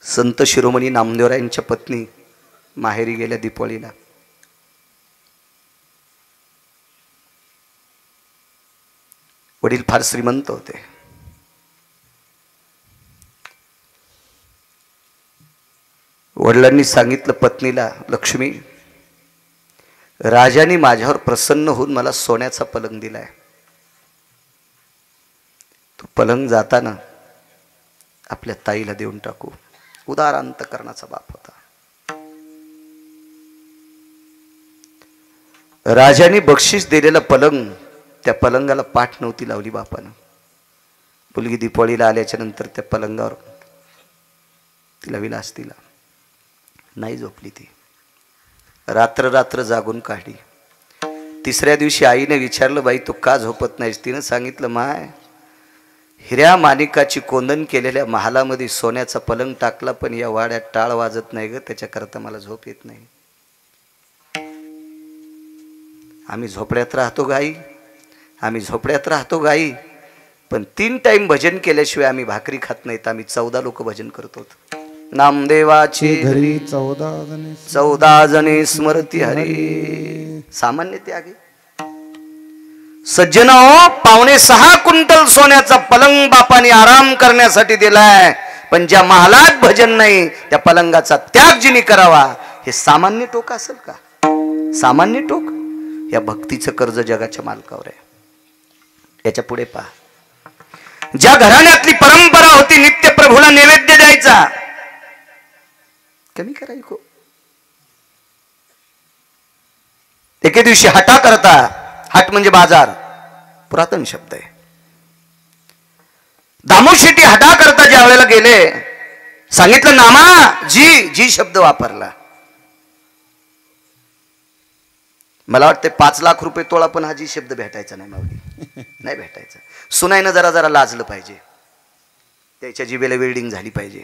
संत शिरोमणी नामदेवरायांच्या पत्नी माहेरी गेल्या दीपावलीला. वडील फार श्रीमंत होते. वडिलांनी सांगितलं पत्नीला, लक्ष्मी, राजाने माझ्यावर प्रसन्न होऊन मला सोन्याचा पलंग दिलाय. तो पलंग जाताना आपल्या ताईला देऊन टाकू. उदार अंतकरणाचा बाप होता. राजाने बक्षीस दिलेला पलंग, त्या पलंगाला पाठ नव्हती लावली बापानं. मुलगी दीपावलीला आल्याच्या नंतर त्या पलंगावर तिला विलास दिला. नाही झोपली ती. रात्र रात्र जागून काढली. तिसऱ्या दिवशी आईने विचारलं, बाई तू का झोपत नाहीस? तिनं सांगितलं, माय, हिऱ्या माणिकाची कोंदण केलेल्या महालामध्ये सोन्याचा पलंग टाकला, पण या वाड्यात टाळ वाजत नाही ग, त्याच्याकरता मला झोप येत नाही. आम्ही झोपड्यात राहतो गाई, आम्ही झोपड्यात राहतो गाई, पण 3 टाइम भजन केल्याशिवाय आम्ही भाकरी खात नाहीत. आम्ही 14 लोक भजन करतो. नामदेवाची घरी 14 जणे स्मरती हरी. सामान्य त्यागे सज्जन हो, 5.25 क्विंटल सोन्याचा पलंग बापाने आराम करण्यासाठी दिलाय, पण ज्या महालात भजन नाही त्या पलंगाचा त्याग जिने करावा. हे सामान्य टोक असेल का? सामान्य टोक? या भक्तीचं कर्ज जगाच्या मालकावर आहे. याच्या पुढे पहा, ज्या घराण्यातली परंपरा होती नित्य प्रभूला नैवेद्य द्यायचा, कमी करायको. एके दिवशी हटा करता, हाट म्हणजे बाजार, पुरातन शब्द आहे. दामू शेट्टी हटा करता ज्या वेळेला गेले, सांगितलं नामा जी, जी शब्द वापरला. मला वाटतं 5 लाख रुपये तोळा, पण हा जी शब्द भेटायचा नाही माऊली, नाही भेटायचा. सुनाईनं जरा जरा लाजलं पाहिजे, त्याच्या जिभेला वेल्डिंग झाली पाहिजे.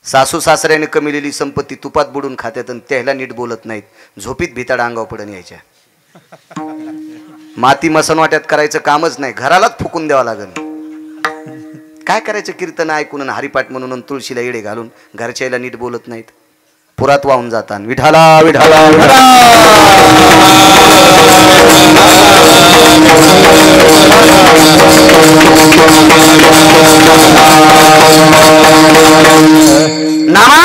सासू सासऱ्याने कमिलेली संपत्ती तुपात बुडून खात्यात आणि त्याला नीट बोलत नाहीत. झोपीत भिताड अंगावर पडून यायच्या. माती मसनवाट्यात करायचं कामच नाही, घरालाच फुकून द्यावं लागल. काय करायचं? कीर्तन ऐकून हरिपाठ म्हणून तुळशीला येडे घालून घरच्याला नीट बोलत नाहीत, पुरात वाहून जातात. विठाला विठाला नामा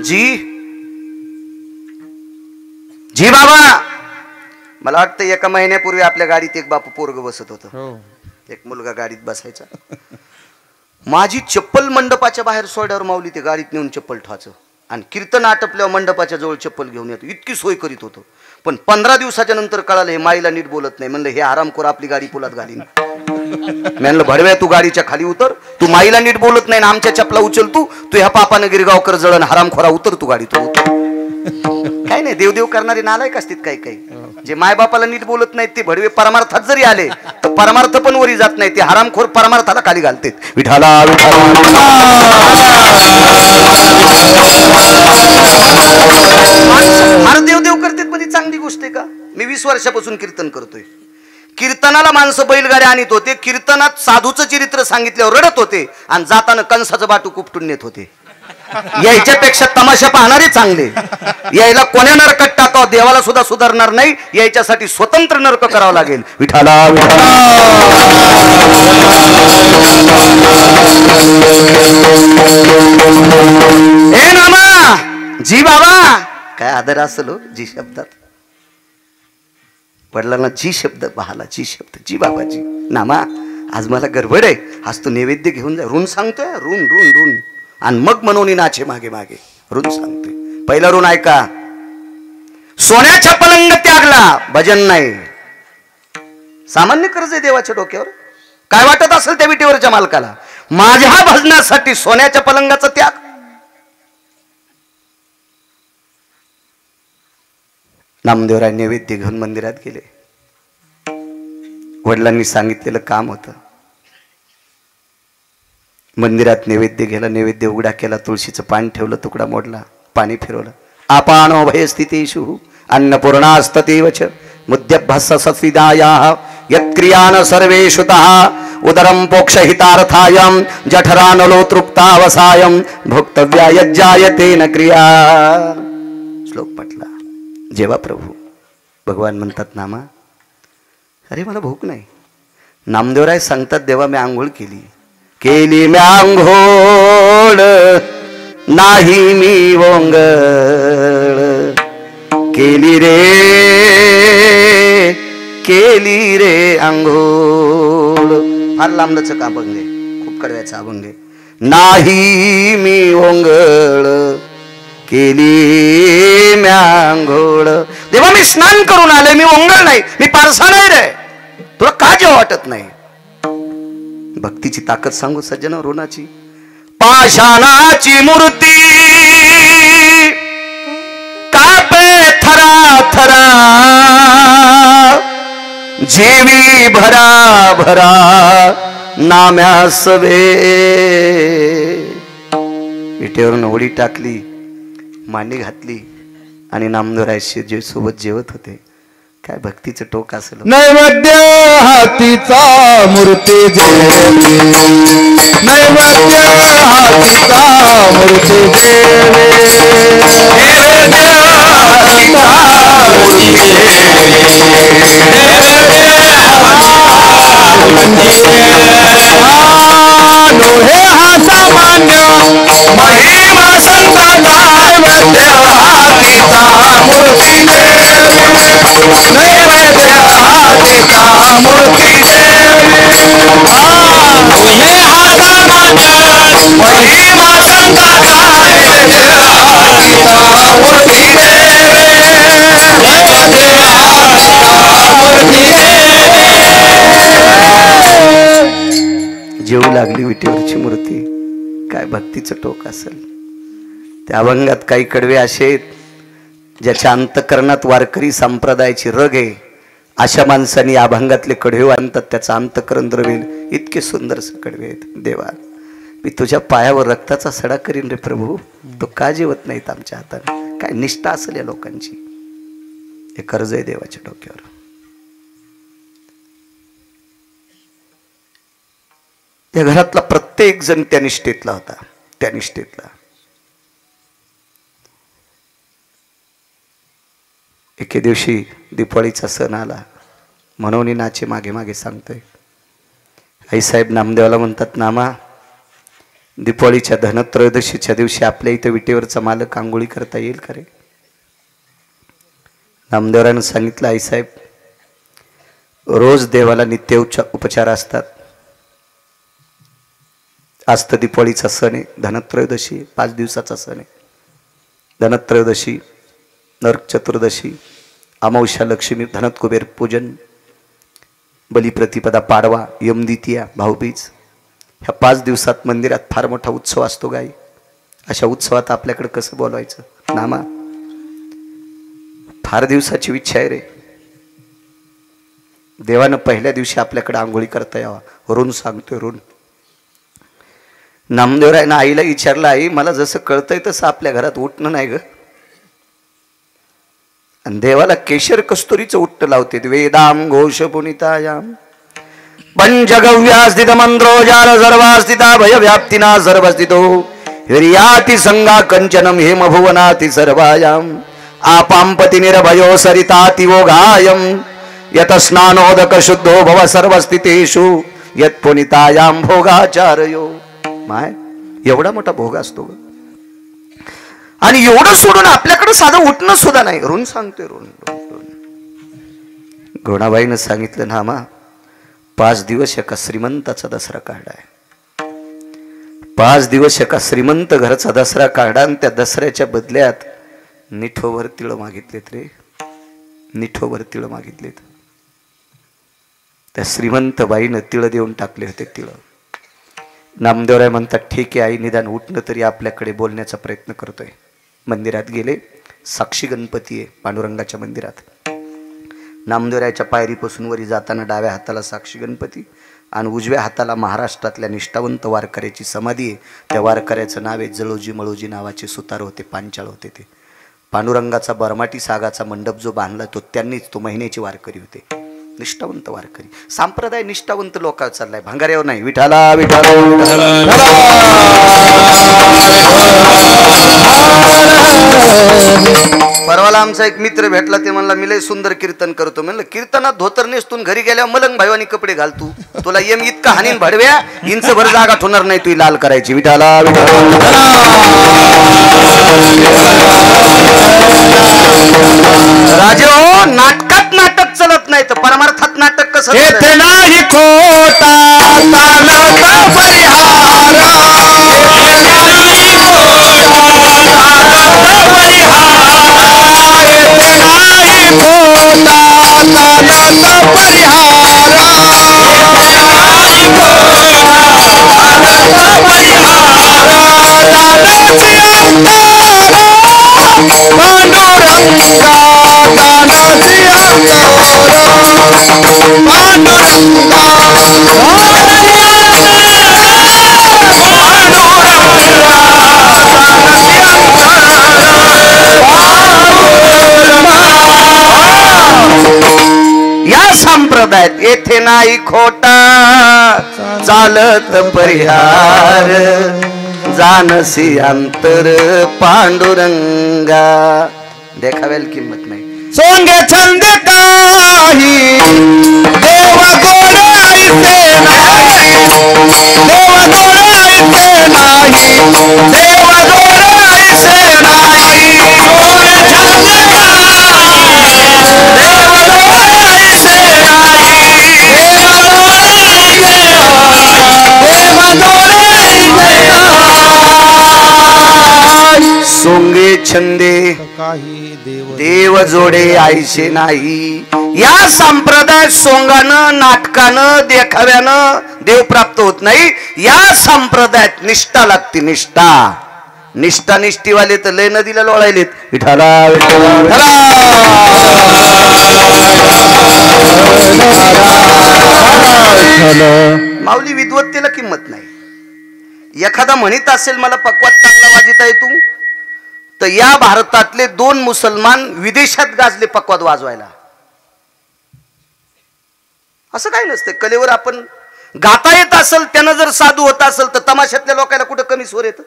जी, जी बाबा. मला वाटतं 1 महिन्यापूर्वी आपल्या गाडीत एक बापू पोरग बसत होतं. एक मुलगा गाडीत बसायचा. माझी चप्पल मंडपाच्या बाहेर सोड्यावर माऊली ते गाडीत नेऊन चप्पल ठेवायचं आणि कीर्तन आटपल्यावर मंडपाच्या जवळ चप्पल घेऊन येतो. इतकी सोय करीत होतो. पण 15 दिवसाच्या नंतर कळालं हे माईला नीट बोलत नाही. म्हणलं हे आरामखोर आपली गाडी पुलात घालीन. म्हणलं भडव्या, तू गाडीच्या खाली उतर, तू माईला नीट बोलत नाही, आमच्या चपला उचल, तू ह्या पापानं गिरगावकर जळण, हरामखोरा उतर तू गाडीतून. काय नाही, देवदेव करणारे नालायक असतात काही काही. जे मायबापाला नीट बोलत नाहीत ते भडवे परमार्थात जरी आले तर परमार्थ पण वरी जात नाही, ते हरामखोर परमार्थाला खाली घालतात. विठाला फार देवदेव करतात म्हणजे चांगली गोष्ट आहे का? मी 20 वर्षापासून कीर्तन करतोय. कीर्तनाला माणसं बैलगाड्या आणत होते, कीर्तनात साधूचं चरित्र सांगितल्यावर रडत होते आणि जाताना कंसाचं बाटू कुपटून नेत होते. याच्यापेक्षा तमाशा पाहणारे चांगले. यायला कोण्या नरकात टाकावं, देवाला सुद्धा सुधारणार नाही, याच्यासाठी स्वतंत्र नरक करावं लागेल. विठाला हे नामा जी बाबा. काय आदर असेल हो जी शब्दात. वडिलांना जी शब्द, बहाला जी शब्द, जी बाबाजी. नामा आज मला गडबड आहे, आज तू नैवेद्य घेऊन जा. ऋण सांगतोय, ऋण ऋण ऋण. आणि मग मनोनी नाचे मागे मागे. ऋण सांगतोय. पहिला ऋण ऐका, सोन्याच्या पलंग त्यागला, भजन नाही. सामान्य कर्ज आहे देवाच्या डोक्यावर. काय वाटत असेल त्या विटेवरच्या मालकाला? माझ्या भजनासाठी सोन्याच्या पलंगाचा त्याग. नामदेवराय नैवेद्य घेऊन मंदिरात गेले. वडिलांनी सांगितलेलं काम होतं. मंदिरात नैवेद्य गेला, नैवेद्य उघडा केला, तुळशीचं पान ठेवलं, तुकडा मोडला, पाणी फिरवलं. आपानो भयस्थितेषु अन्नपूर्णास्ततेव च मुद्यभ्यस्ससिदायाः यत्क्रियान सर्वेषुतः उदरं पोक्षहितार्थायं जठरानलो तृप्तावसायं भोक्तव्या यज्जायते न क्रिया. श्लोक म्हटला. जेव्हा प्रभू भगवान म्हणतात नामा, अरे मला भूक नाही. नामदेवराय सांगतात देवा मी आंघोळ केली मी आंघोळ नाही मी वोंगळ केली रे आंघोळ. फार लांबच का अभंग आहे, खूप कडव्याचा अभंग आहे. नाही मी वोंगळ केली मी आंघोळ. देवा मी स्नान करून आले, मी वोंगळ नाही, मी पारसा नाही रे. तुला का जेव्हा वाटत नाही? भक्तीची ताकद सांगू सज्जन रोणाची. पाषाणाची मूर्ती कापे थरा थरा जेवी भरा भरा नाम्यास वे. विटेवरून ओढी टाकली, मांडी घातली आणि नामदेवराय जे सोबत जेवत होते. काय भक्तीचं टोक असेल. नैवेद्य हातीचा मूर्ती देवी, नैवेद्य हातीचा मूर्ती देवी, नैवेद्य हातीचा मूर्ती देवी, हे हा सामान्य महिमा संतांचा नैवेद्य हातीचा मूर्ती देवी, नैवेद्य हातीचा मूर्ती देवी. हे हा सामान्य महिमा संतांचा नैवेद्य हातीचा मूर्ती देवी, नैवेद्य हातीचा मूर्ती देवी. जेवू लागली विटेवरची मूर्ती. काय भक्तीचं टोक असेल. त्या अभंगात काही कडवे असे आहेत ज्याच्या अंतकरणात वारकरी संप्रदायाची रग आहे. अशा माणसांनी अभंगातले कडवे आणतात, त्याचं अंतकरण द्रवेल. इतके सुंदर कडवे आहेत. देवा मी तुझ्या पायावर रक्ताचा सडा करीन रे प्रभू. तो का जेवत नाहीत आमच्या हाताने? काय निष्ठा असेल या लोकांची. हे कर्ज आहे देवाच्या डोक्यावर. त्या घरातला प्रत्येक जण त्या निष्ठेतला होता. त्या निष्ठेतला एके दिवशी दिवाळीचा सण आला. म्हणून नाचे मागे मागे सांगतोय. आईसाहेब नामदेवाला म्हणतात, नामा दिवाळीच्या धनत्रयोदशीच्या दिवशी आपल्या इथं विटेवरचा मालक आंघोळी करता येईल का रे? नामदेवरानं सांगितलं, आईसाहेब रोज देवाला नित्य उपचार असतात. आज तर दिवाळीचा सण आहे, धनत्रयोदशी 5 दिवसाचा सण आहे. धनत्रयोदशी, नरक चतुर्दशी, अमावस्या, लक्ष्मी, धनत कुबेर पूजन, बलिप्रतिपदा, पाडवा, यमद्वितीया, भाऊबीज. ह्या 5 दिवसात मंदिरात फार मोठा उत्सव असतो. गाई अशा उत्सवात आपल्याकडे कसं बोलवायचं? नामा फार दिवसाची इच्छा आहे रे. देवानं पहिल्या दिवशी आपल्याकडे आंघोळी करता यावा. ऋण सांगतोय, ऋण. नामदेवरायनं आईला विचारलं, आई मला जसं कळतंय तसं आपल्या घरात उठणं नाही ग. आणि देवाला केशर कस्तुरीचं उट्ट लावते. वेदाम घोष पुनितायाम पंचगव्यास्थित मंत्रोजाल सर्वास्थिता भय व्याप्तिना सर्वस्थितो हिर्याति संगा कंचनम हेम भुवनाति सर्वायाम आपांपति निर्भयो सरिताति वोगायम यत स्नानोदक शुद्धो भव सर्वस्थितेषु यत पुनितायाम भोगाचारयो. माय एवढा मोठा भोग असतो ग. आणि एवढं सोडून आपल्याकडे साधं उठणं सुद्धा नाही. ऋण सांगतोय, ऋण. घोडाबाईनं सांगितलं, नामा 5 दिवस एका श्रीमंताचा दसरा काढाय. 5 दिवस एका श्रीमंत घराचा दसरा काढा आणि त्या दसऱ्याच्या बदल्यात निठोभर तिळ मागितलेत रे. निठोभर तिळ मागितलेत. त्या श्रीमंत बाईनं तिळ देऊन टाकले होते. तिळ. नामदेवराय म्हणतात, ठीक आहे आई, निदान उठणं तरी आपल्याकडे बोलण्याचा प्रयत्न करतोय. मंदिरात गेले. साक्षी गणपती आहे पांडुरंगाच्या मंदिरात. नामदेवरायच्या पायरीपासून वरी जाताना डाव्या हाताला साक्षी गणपती आणि उजव्या हाताला महाराष्ट्रातल्या निष्ठावंत वारकऱ्याची समाधी आहे. त्या वारकऱ्याचं नाव आहे जळोजी मळोजी नावाचे सुतार होते, पांचाळ होते. ते पांडुरंगाचा बरमाटी सागाचा मंडप जो बांधला तो त्यांनीच, तो महिन्याचे वारकरी होते. निष्ठावंत वारकरी, संप्रदाय निष्ठावंत लोकांवर चाललाय, भांगाऱ्यावर नाही. विठाला विठाला परवाला आमचा एक मित्र भेटला, ते म्हणला मी लय सुंदर कीर्तन करतो. म्हणलं कीर्तनात धोतर नेसून घरी गेल्या मलंग भाईवानी कपडे घाल, तुला येम इतका हानीन भडव्या इंच भर जागा ठोणार नाही, तू लाल करायची. विठाला राजे हो, नाटकात नाटक चलत नाही तर परमार्थात नाटक कसं? येथे नाही खोटा चालत या संप्रदायात येथे नाही खोटा चालत परिहार, जानसी अंतर पांडुरंगा. देखाव्याला किंमत नाही. सोंगे छंद काही देव गोड ऐसे नाही, देव गोड ऐसे नाही, देव गोड ऐसे नाही. सोंगे छंद काही देव गोड ऐसे नाही, देव गोड ऐसे देव गोड ऐसे. सोंगे छंदे काही देव जोडे आईशे नाही. या संप्रदाय सोंगानं नाटकानं देखाव्यानं देव प्राप्त होत नाही. या संप्रदायात निष्ठा लागते. निष्ठा निष्ठा निष्ठीवाले तर लय नदीला लोळायलेत. विठाला माऊली विद्वत्तेला किंमत नाही. एखादा म्हणत असेल मला पक्वात चांगला वाजिता येतो, तर या भारतातले 2 मुसलमान विदेशात गाजले पक्वाद वाजवायला. असं काही नसतं. कलेवर आपण गाता येत असेल, त्यानं जर साधू होत असेल, तर तमाशातल्या लोकांना कुठं कमी स्वर येत.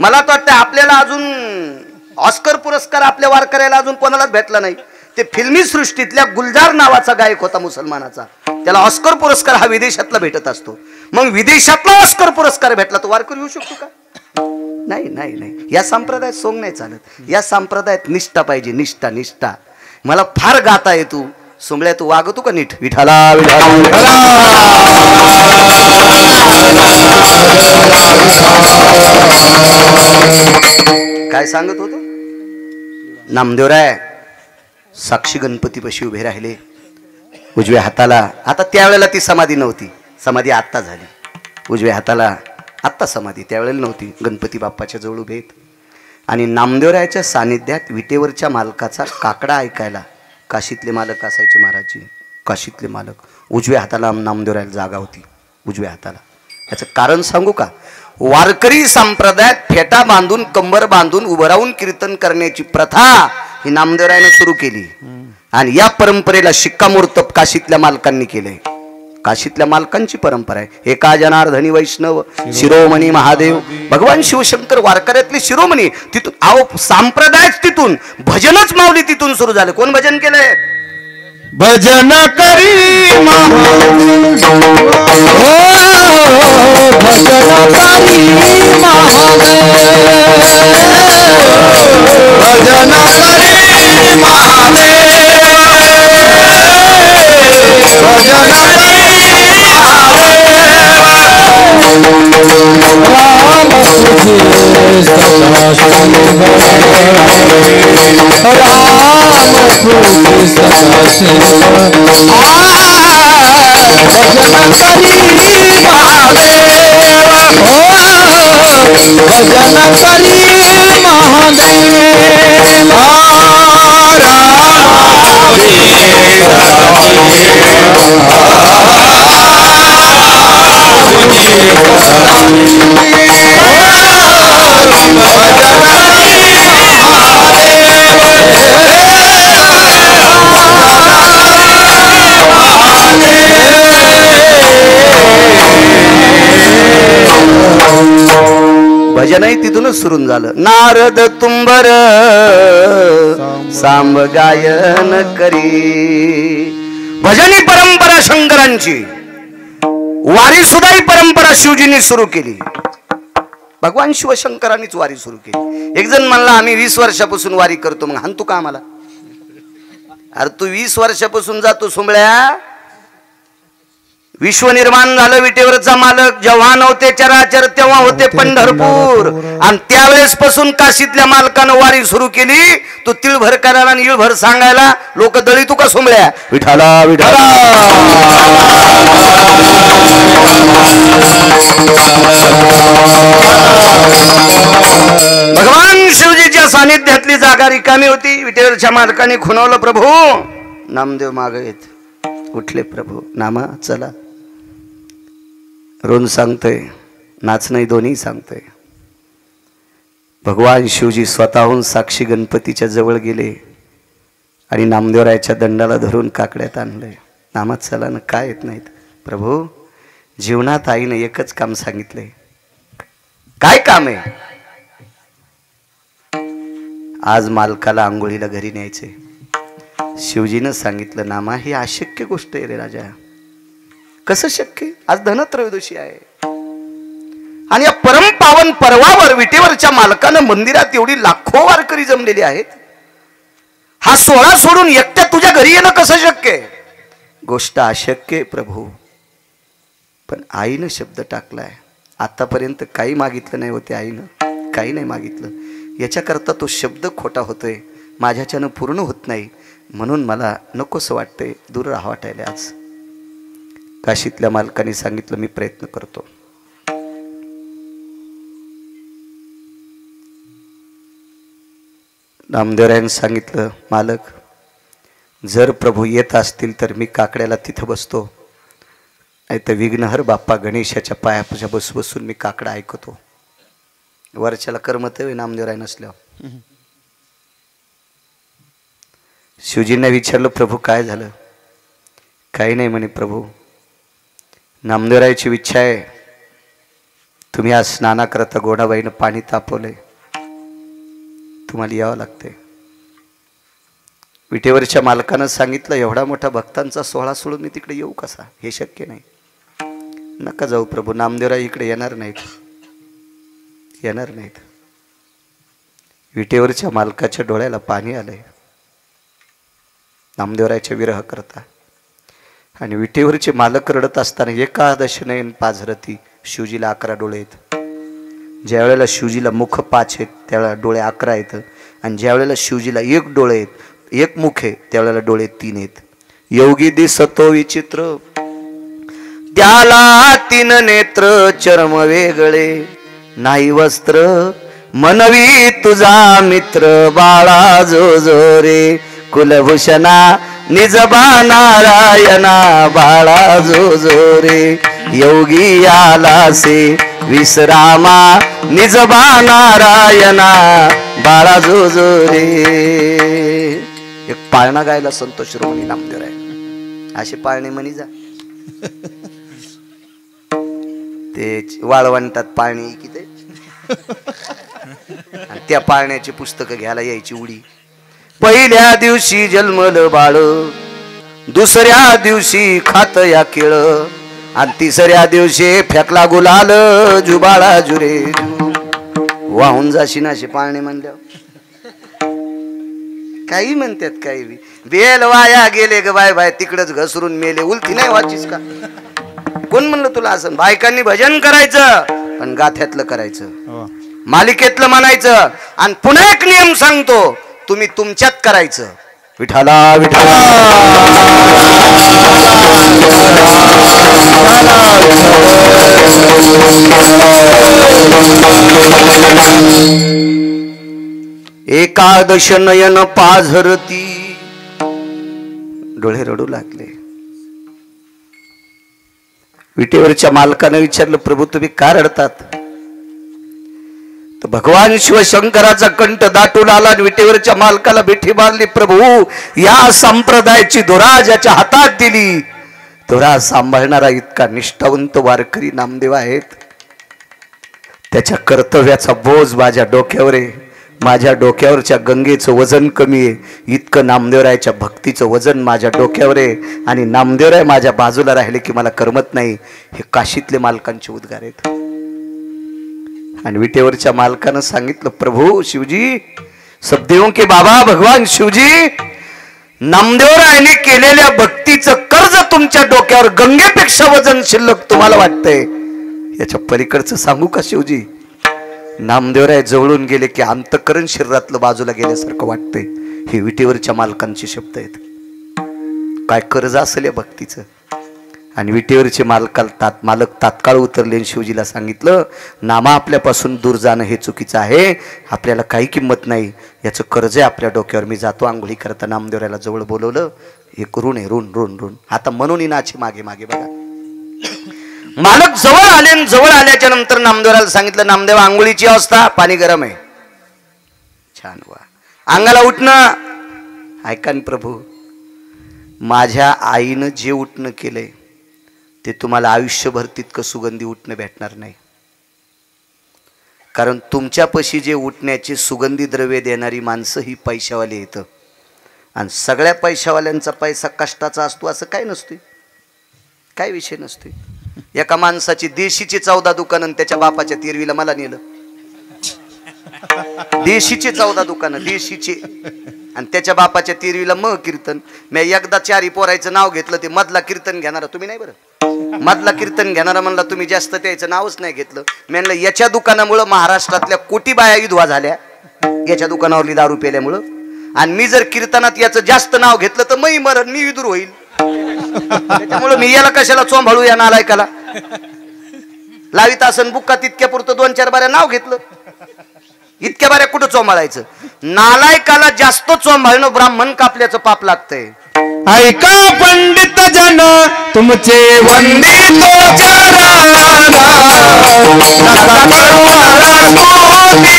मला तर वाटतं आपल्याला अजून ऑस्कर पुरस्कार आपल्या वारकऱ्याला अजून कोणालाच भेटला नाही. ते फिल्मी सृष्टीतल्या गुलजार नावाचा गायक होता मुसलमानाचा, त्याला ऑस्कर पुरस्कार हा विदेशातला भेटत असतो. मग विदेशातला ऑस्कर पुरस्कार भेटला तो वारकरी येऊ शकतो का? नाही नाही नाही. या संप्रदायात सोंग नाही चालत. या संप्रदायात निष्ठा पाहिजे. निष्ठा निष्ठा. मला फार गाता येतो. सोंगळ्या तू वागतो का नीट? विठाला काय सांगत होतो? नामदेवराय साक्षी गणपतीपाशी उभे राहिले, उजव्या हाताला. आता त्यावेळेला ती समाधी नव्हती, समाधी आत्ता झाली. उजव्या हाताला आत्ता समाधी, त्यावेळेला नव्हती. गणपती बाप्पाच्या जवळ उभे आहेत आणि नामदेवरायाच्या सानिध्यात विटेवरच्या मालकाचा काकडा ऐकायला. काशीतले मालक असायचे महाराजजी, काशीतले मालक. उजव्या हाताला नामदेवरायाला जागा होती, उजव्या हाताला. याचं कारण सांगू का? वारकरी संप्रदायात फेटा बांधून कंबर बांधून उभं राहून कीर्तन करण्याची प्रथा ही नामदेवरायाने सुरू केली आणि या परंपरेला शिक्कामोर्तब काशीतल्या मालकांनी केलंय. काशीतल्या मालकांची परंपरा आहे. एका जनार्दनी वैष्णव शिरोमणी महादेव भगवान शिवशंकर वारकऱ्यातले शिरोमणी. तिथून आव संप्रदायच तिथून, भजनच माऊली तिथून सुरू झालं. कोण भजन केलंय? भजन करी महादेव, भजन करी महादेव, भजन करी महादेव, भजन करी राम तुझे सदा शिव, राम तुझे सदा शिव. भजन करी महादेव, भजन करी महादेव. भजनही तिथूनच सुरू झालं. नारद तुंबर सांब गायन करी. भजनी परंपरा शंकरांची, वारी सुद्धा ही परंपरा शिवजींनी सुरू केली. भगवान शिवशंकरांनीच वारी सुरू केली. एक जण म्हणला आम्ही 20 वर्षापासून वारी करतो. मग हाणतो का आम्हाला? अरे तू 20 वर्षापासून जातो सुंबळ्या. विश्व निर्माण झालं, विटेवरचा मालक जेव्हा नव्हते चराचर तेव्हा होते पंढरपूर. आणि त्यावेळेस पासून काशीतल्या मालकानं वारी सुरू केली. तू तिळभर करायला आणि इळभर सांगायला लोक दळी तू का सुंबळ्या? विठाला विठाला. भगवान शिवजीच्या सानिध्यातली जागा रिकामी होती. विटेवरच्या मालकाने खुणवलं, प्रभू नामदेव माग येत. उठले प्रभू, नामा चला. रोज सांगतोय, नाच नाही, दोन्ही सांगतोय. भगवान शिवजी स्वतःहून साक्षी गणपतीच्या जवळ गेले आणि नामदेवरायाच्या दंडाला धरून काकड्यात आणलंय. नामात चला ना, काय येत नाहीत? प्रभू जीवनात आईने एकच काम सांगितलंय. काय काम आहे? आज मालकाला आंघोळीला घरी न्यायचे. शिवजीनं सांगितलं, नामा ही अशक्य गोष्ट आहे रे राजा. कसं शक्य? आज धनत्रयोदशी आहे आणि या परमपावन पर्वावर विटेवरच्या मालकानं मंदिरात एवढी लाखो वारकरी जमलेली आहेत. हा सोहळा सोडून एकट्या तुझ्या घरी येणं कसं शक्य आहे? गोष्ट अशक्य आहे प्रभू. पण आईनं शब्द टाकलाय. आतापर्यंत काही मागितलं नाही होते आईनं, काही नाही मागितलं. याच्याकरता तो शब्द खोटा होतोय, माझ्याच्यानं पूर्ण होत नाही. म्हणून मला नकोसं वाटतंय, दूर राहा वाटायला. आज काशीतल्या मालकाने सांगितलं, मी प्रयत्न करतो. नामदेवरायांनी सांगितलं, मालक जर प्रभू येत असतील तर मी काकड्याला तिथं बसतो, नाही तर विघ्नहर बाप्पा गणेशाच्या पायाच्या बसून मी काकडा ऐकतो. वरच्याला करमत आहे नामदेवराय नसल्यावर. शिवजींना विचारलं, प्रभू काय झालं? काही नाही म्हणे. प्रभू नामदेवरायाची इच्छा आहे, तुम्ही आज स्नानाकरता गोडाबाईनं पाणी तापवलंय, तुम्हाला यावं लागतंय. विटेवरच्या मालकानं सांगितलं, एवढा मोठा भक्तांचा सोहळा सोडून मी तिकडे येऊ कसा? हे शक्य नाही. नका जाऊ प्रभू, नामदेवराय इकडे येणार नाहीत, येणार नाहीत. विटेवरच्या मालकाच्या डोळ्याला पाणी आलंय नामदेवरायाच्या विरह करता. आणि विटेवरचे मालक रडत असताना एकादश नयन पाझरती. शिवजीला 11 डोळे आहेत. ज्या वेळेला शिवजीला मुख 5 आहेत त्यावेळेला डोळे 11 आहेत. आणि ज्या वेळेला शिवजीला 1 डोळे आहेत, 1 मुख आहे, त्यावेळेला डोळे 3 आहेत. योगी दिसतो विचित्र, त्याला 3 नेत्र, चर्म वेगळे नाही वस्त्र, मनवी तुझा मित्र बाळा जो जो रे. कुलभूषणा निजबा नारायणा बाळा जो जो रे. योगी आला से विश्रामा निजबा नारायणा बाळा जो जो रे. एक पाळणा गायला संतोष शिरोमणी नामदेवराय. असे पाळणे म्हणी जा. ते वाळवंटात पाळणे किती, त्या पाळण्याची पुस्तकं घ्यायला यायची उडी. पहिल्या दिवशी जन्मलं बाळ, दुसऱ्या दिवशी खात या केळ, आणि तिसऱ्या दिवशी फेकला गुलाल, जुबाळा जुरे वाहून जाशी नाशे पाळणे म्हणल्यावर. काही म्हणतात काही बी. बेल वाया गेले ग बाय बाय, तिकडच घसरून मेले. उलटी नाही वाचीस का? कोण म्हणलं तुला असं? बायकांनी भजन करायचं पण गाथ्यातलं करायचं, मालिकेतलं म्हणायचं. आणि पुन्हा एक नियम सांगतो, तुम्ही तुमच्यात करायचं. विठाला विठाला. एकादश नयन पाझरती. डोळे रडू लागले. विटेवरच्या मालकानं विचारलं, प्रभू तुम्ही का रडतात? तर भगवान शिवशंकराचा कंठ दाटून आला आणि विटेवरच्या मालकाला बेठी बांधली. प्रभू या संप्रदायाची धुरा ज्याच्या हातात दिली, धुरा सांभाळणारा इतका निष्ठावंत वारकरी नामदेव आहेत. त्याच्या कर्तव्याचा बोज माझ्या डोक्यावर आहे. माझ्या डोक्यावरच्या गंगेचं वजन कमी आहे, इतकं नामदेवरायच्या भक्तीचं वजन माझ्या डोक्यावर आहे. आणि नामदेवराय माझ्या बाजूला राहिले की मला करमत नाही. हे काशीतले मालकांचे उद्गार आहेत. आणि विटेवरच्या मालकानं सांगितलं, प्रभू शिवजी, सबदेवों के बाबा भगवान शिवजी, नामदेवरायने केलेल्या भक्तीचं कर्ज तुमच्या डोक्यावर गंगेपेक्षा वजन शिल्लक तुम्हाला वाटतंय. याच्या पलीकडचं सांगू का शिवजी? नामदेवराय जवळून गेले की अंतकरण शरीरातलं बाजूला गेल्यासारखं वाटतंय. हे विटेवरच्या मालकांचे शब्द आहेत. काय कर्ज असेल या भक्तीचं. आणि विटेवरचे मालक तात्काळ उतरले आणि शिवजीला सांगितलं, नामा आपल्यापासून दूर जाणं हे चुकीचं आहे. आपल्याला काही किंमत नाही, याचं कर्ज आहे आपल्या डोक्यावर. मी जातो आंघोळी करता. नामदेवरायला जवळ बोलवलं. एक ऋण आहे, ऋण. आता म्हणून नाचे मागे मागे बघा. मालक जवळ आले आणि जवळ आल्याच्या नंतर नामदेवराला सांगितलं, नामदेव आंघोळीची अवस्था, पाणी गरम आहे. छान वा. अंगाला उठणं. ऐका ना प्रभू, माझ्या आईनं जे उठणं केलंय ते तुम्हाला आयुष्यभर तितकं सुगंधी उठणं भेटणार नाही. कारण तुमच्यापाशी जे उठण्याचे सुगंधी द्रव्य देणारी माणसं ही पैशावाली येतं. आणि सगळ्या पैशावाल्यांचा पैसा कष्टाचा असतो असं काय नसते, काय विषय नसते. एका माणसाची देशीची 14 दुकानं त्याच्या बापाच्या 13वीला मला नेलं. देशीचे 14 दुकानं, देशीचे. आणि त्याच्या बापाच्या 13वीला मग कीर्तन. मी एकदा 4 पोरायचं नाव घेतलं, ते मधला कीर्तन घेणारा तुम्ही नाही बरं. मधला कीर्तन घेणारा म्हणला तुम्ही, जास्त त्याचं नावच नाही घेतलं. मी म्हणलं याच्या दुकानामुळं महाराष्ट्रातल्या कोटी बाया विधवा झाल्या, याच्या दुकानावरली दारू पेल्यामुळं. आणि मी जर कीर्तनात याचं जास्त नाव घेतलं तर मी मरण, मी विदूर होईल. त्याच्यामुळे मी याला कशाला चोंभाळू या नालायकाला. लावित असन बुक्का तितक्या पुरतं 2-4 बाऱ्या नाव घेतलं. इतक्या बाऱ्या कुठं चोंभाळायचं. नालायकाला जास्त चोंभाळणं ब्राह्मण कापल्याचं पाप लागतंय. ऐका पंडित जन तुमचे वंदितो चरणा, नका करू स्तुती.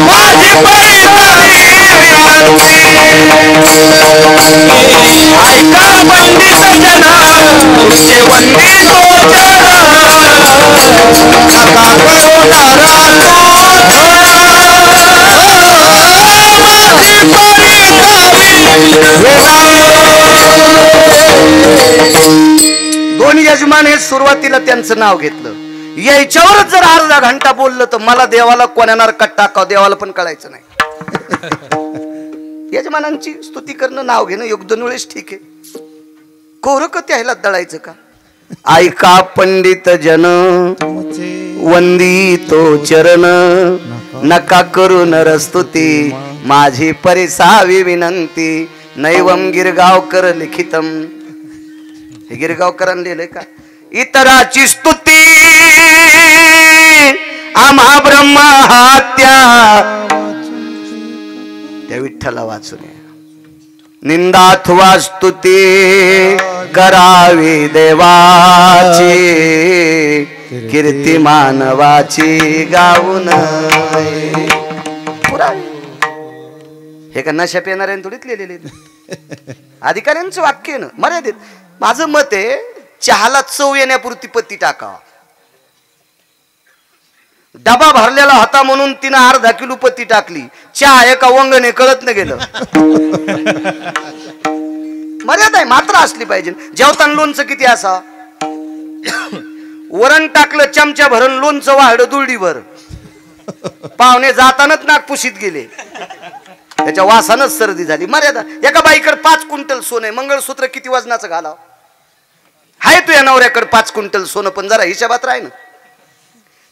माझी पैतारी विनंती. ऐका पंडित जन तुमचे वंदितो चरणा, नका करू दोन यजमान हे सुरुवातीला त्यांचं नाव घेतलं. याच्यावरच जर अर्धा घंटा बोललं तर मला देवाला कोण्या नरकात टाकावं देवाला पण कळायचं नाही. यजमानांची स्तुती करणं, नाव घेणं 1-2 वेळेस ठीक आहे. कोरक त्याला दळायचं का? ऐका पंडित जन वंदितो चरण, नका करू नरस्तुती. माझी परिसावी विनंती. नैवम गिरगावकर लिखितम. हे गिरगावकरांनी लिहिलंय का? इतराची स्तुती आम्हा ब्रह्महत्या. त्या विठ्ठला वाचून निंदाथवा स्तुती करावी देवाची, कीर्ती मानवाची गाऊन. हे का नशा पेणाऱ्याने थोडीच लिहिलेले अधिकाऱ्यांचं वाक्य ना मर्यादित. माझं मत आहे चहाला चव येण्यापुरती पत्ती टाकावा. डबा भरलेला होता म्हणून तिनं अर्धा किलो पत्ती टाकली. चहा एका वंगणे कळत न गेलं. मर्यादा आहे, मात्रा असली पाहिजे. जेवताना लोणचं किती असा? वरण टाकलं चमचा भरून, लोणचं वाढलं दुरडीभर. पाहुणे जातानाच नाक पुशीत गेले, त्याच्या वासानच सर्दी झाली. मर्यादा. एका बाईकडे 5 क्विंटल सोनं आहे, मंगळसूत्र किती वजनाचं घालाव? हाय तुझ्या नवऱ्याकडे 5 क्विंटल सोनं, पण जरा हिशोबात राह ना.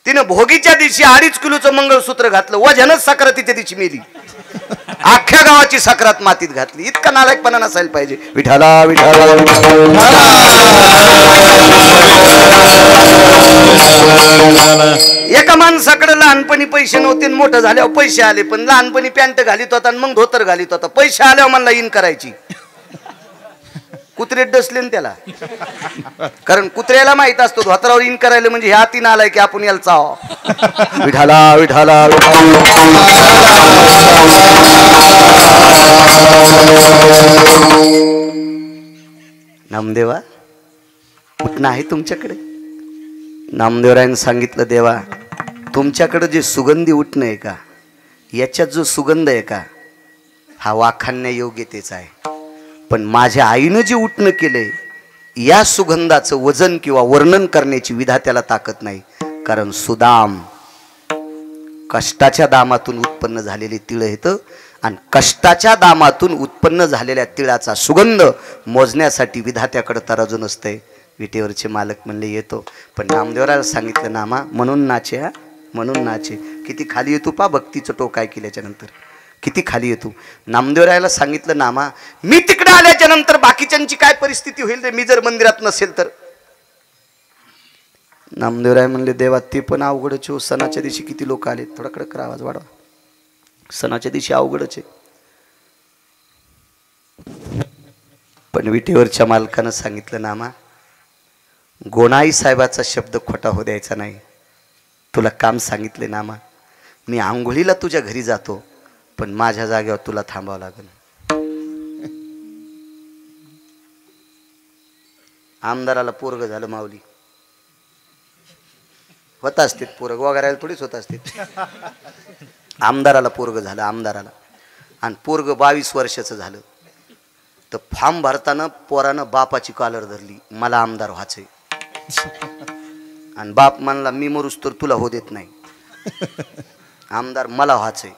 तिनं भोगीच्या दिवशी 2.5 किलोचं मंगळसूत्र घातलं, वजनच सक्रातीच्या दिवशी मेली. अख्ख्या गावाची सक्रात मातीत घातली. इतका नालायकपणा नसायला पाहिजे. विठाला विठाला एका माणसाकडे लहानपणी पैसे नव्हते, मोठं झाल्यावर पैसे आले. पण लहानपणी पॅन्ट घालीत होता आणि मग धोतर घालीत होता. पैसे आल्यावर मला इन करायची. कुत्रे डसले त्याला, कारण कुत्र्याला माहित असतो धोतरावर इन करायला म्हणजे ह्या तीन आलाय की आपण याला चाव. विठाला विठाला नामदेवा कुठं आहे तुमच्याकडे? नामदेवरायने सांगितलं, देवा तुमच्याकडे जे सुगंधी उठणं आहे का, याच्यात जो सुगंध आहे का, हा वाखाणण्या योग्यतेचा आहे. पण माझ्या आईनं जे उठणं केलंय, या सुगंधाचं वजन किंवा वर्णन करण्याची विधात्याला ताकद नाही. कारण सुदाम कष्टाच्या दामातून उत्पन्न झालेले तिळ येतं, आणि कष्टाच्या दामातून उत्पन्न झालेल्या तिळाचा सुगंध मोजण्यासाठी विधात्याकडे तराजू नसतंय. विटेवरचे मालक म्हणले येतो. पण नामदेवराला सांगितलं, नामा म्हणून नाचे, हा म्हणून नाचे. किती खाली येतो पा भक्तीचं टोक काय केल्याच्या नंतर, किती खाली येतो. नामदेवरायाला सांगितलं, नामा मी तिकडे आल्याच्या नंतर बाकीच्यांची काय परिस्थिती होईल रे, मी जर मंदिरात नसेल तर. नामदेवराय म्हणले, देवा ते पण अवघडच हो. सणाच्या दिवशी किती लोक आले. थोडा कडक आवाज वाढवा. सणाच्या दिवशी अवघडच आहे. पण विटेवरच्या मालकानं सांगितलं, नामा गोणाई साहेबाचा शब्द खोटा हो द्यायचा नाही. तुला काम सांगितले नामा, मी आंघोळीला तुझ्या घरी जातो, पण माझ्या जागेवर तुला थांबावं लागेल. आमदाराला पोरग झालं माऊली. होत असते पोरग वगैरे थोडीच होत असते. आमदाराला पोरग झालं, आमदाराला. आणि पोरग 22 वर्षाचं झालं. तर फॉर्म भरताना पोरानं बापाची कॉलर धरली, मला आमदार व्हायचंय. आणि बाप म्हणला, मी मरूस तर तुला हो देत नाही, आमदार मला व्हायचंय.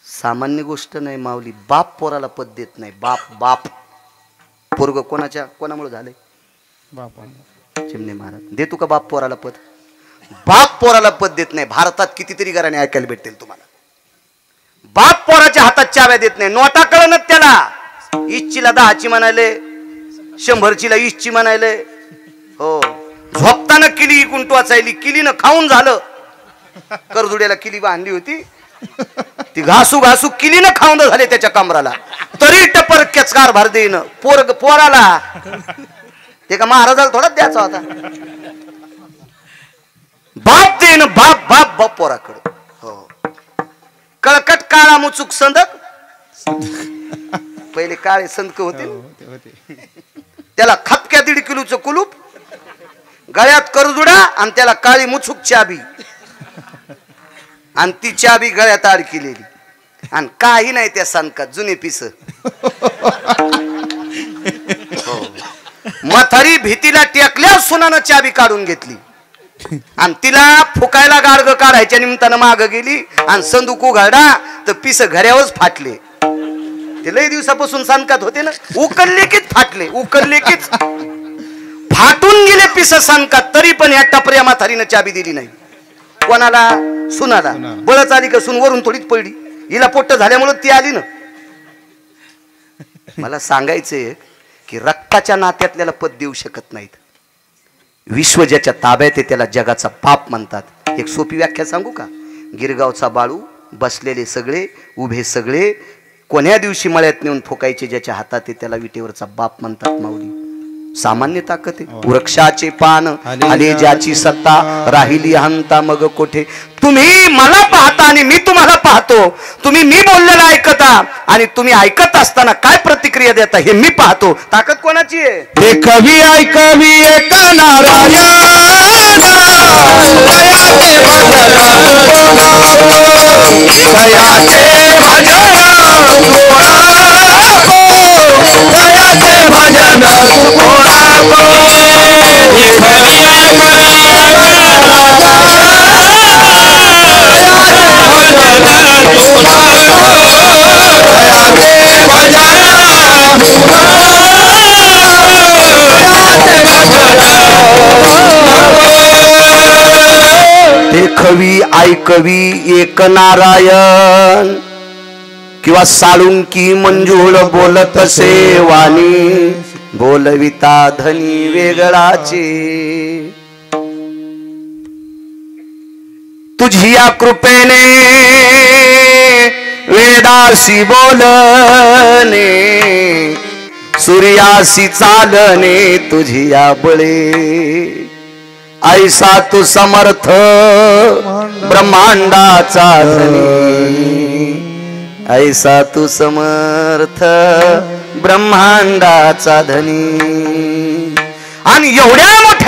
सामान्य गोष्ट नाही माऊली. बाप पोराला पद देत नाही. बाप पोरग कोणामुळे झालंय? चिमणे महाराज. देतो का बाप पोराला पद? बाप पोराला पद देत नाही. भारतात कितीतरी घराने ऐकायला भेटेल तुम्हाला. बाप पोराच्या हातात चाव्या देत नाही. नोटा कळणच त्याला. इच्छीला 10ची म्हणायले, 100ची 20ची म्हणायले. हो, झोपताना किली इकून टोचायली. किलीनं खाऊन झालं. करजुड्याला किली बांधली होती, ती घासू किलीनं खाऊन झाले त्याच्या कमराला. तरी टपर केचकार भर देईन पोराला. ते का महाराजाला थोडाच द्यायचा होता. बाप देईन, बाप पोराकडं. हो, कळकट काळा मुचूक संदक. पहिले काळे संदक होते, त्याला खपक्या 1.5 किलोचं कुलूप, गळ्यात करजुडा, आणि त्याला काळी मुचूक चाबी, आणि ती चाबी गळ्यात अडकिलेली. आणि काही नाही त्या संदकात, जुने पिस. म्हातारी भीतीला टेकल्या सुनानं चाबी काढून घेतली, आणि तिला फुकायला गाडग काढायच्या निमित्तानं माग गेली, आणि संदूक उघडा तर पिस घऱ्यावरच फाटले. ते लई दिवसापासून संदकात होते ना, उकलले कीच फाटले, उकलले कीच फाटून गेले पिस संदकात. तरी पण या टपऱ्या म्हातारीनं चाबी दिली नाही. कोणाला? सुनाला. बळच आली का सून वरून थोडीच पडली. हिला पोट्ट झाल्यामुळे ती आली ना. मला सांगायचंय की रक्ताच्या नात्यातल्याला पद देऊ शकत नाहीत. विश्व ज्याच्या ताब्यात आहे त्याला जगाचा बाप म्हणतात. एक सोपी व्याख्या सांगू का? गिरगावचा बाळू, बसलेले सगळे, उभे सगळे, कोण्या दिवशी मळ्यात नेऊन फुकायचे ज्याच्या हातात आहे त्याला विटेवरचा बाप म्हणतात. माऊली सामान्य ताकद आहे. वृक्षाचे पान आले ज्याची सत्ता, राहिली हंता मग कोठे. तुम्ही मला पाहता आणि मी तुम्हाला पाहतो. तुम्ही मी बोललेलं ऐकता आणि तुम्ही ऐकत असताना काय प्रतिक्रिया देता हे मी पाहतो. ताकद कोणाची आहे? हे कवी ऐकवी एक कवी ऐकवी एक नारायण, किंवा साळुंकी मंजूळ बोलत सेवानी, बोलविता धनी वेगळाचे. तुझी या कृपेने वेदासी बोलणे, सूर्यासी चालणे तुझी या बळे. ऐसा तू समर्थ ब्रह्मांडाचा धनी, ऐसा तू समर्थ ब्रह्मांडाचा धनी. आणि एवढ्या मोठ्या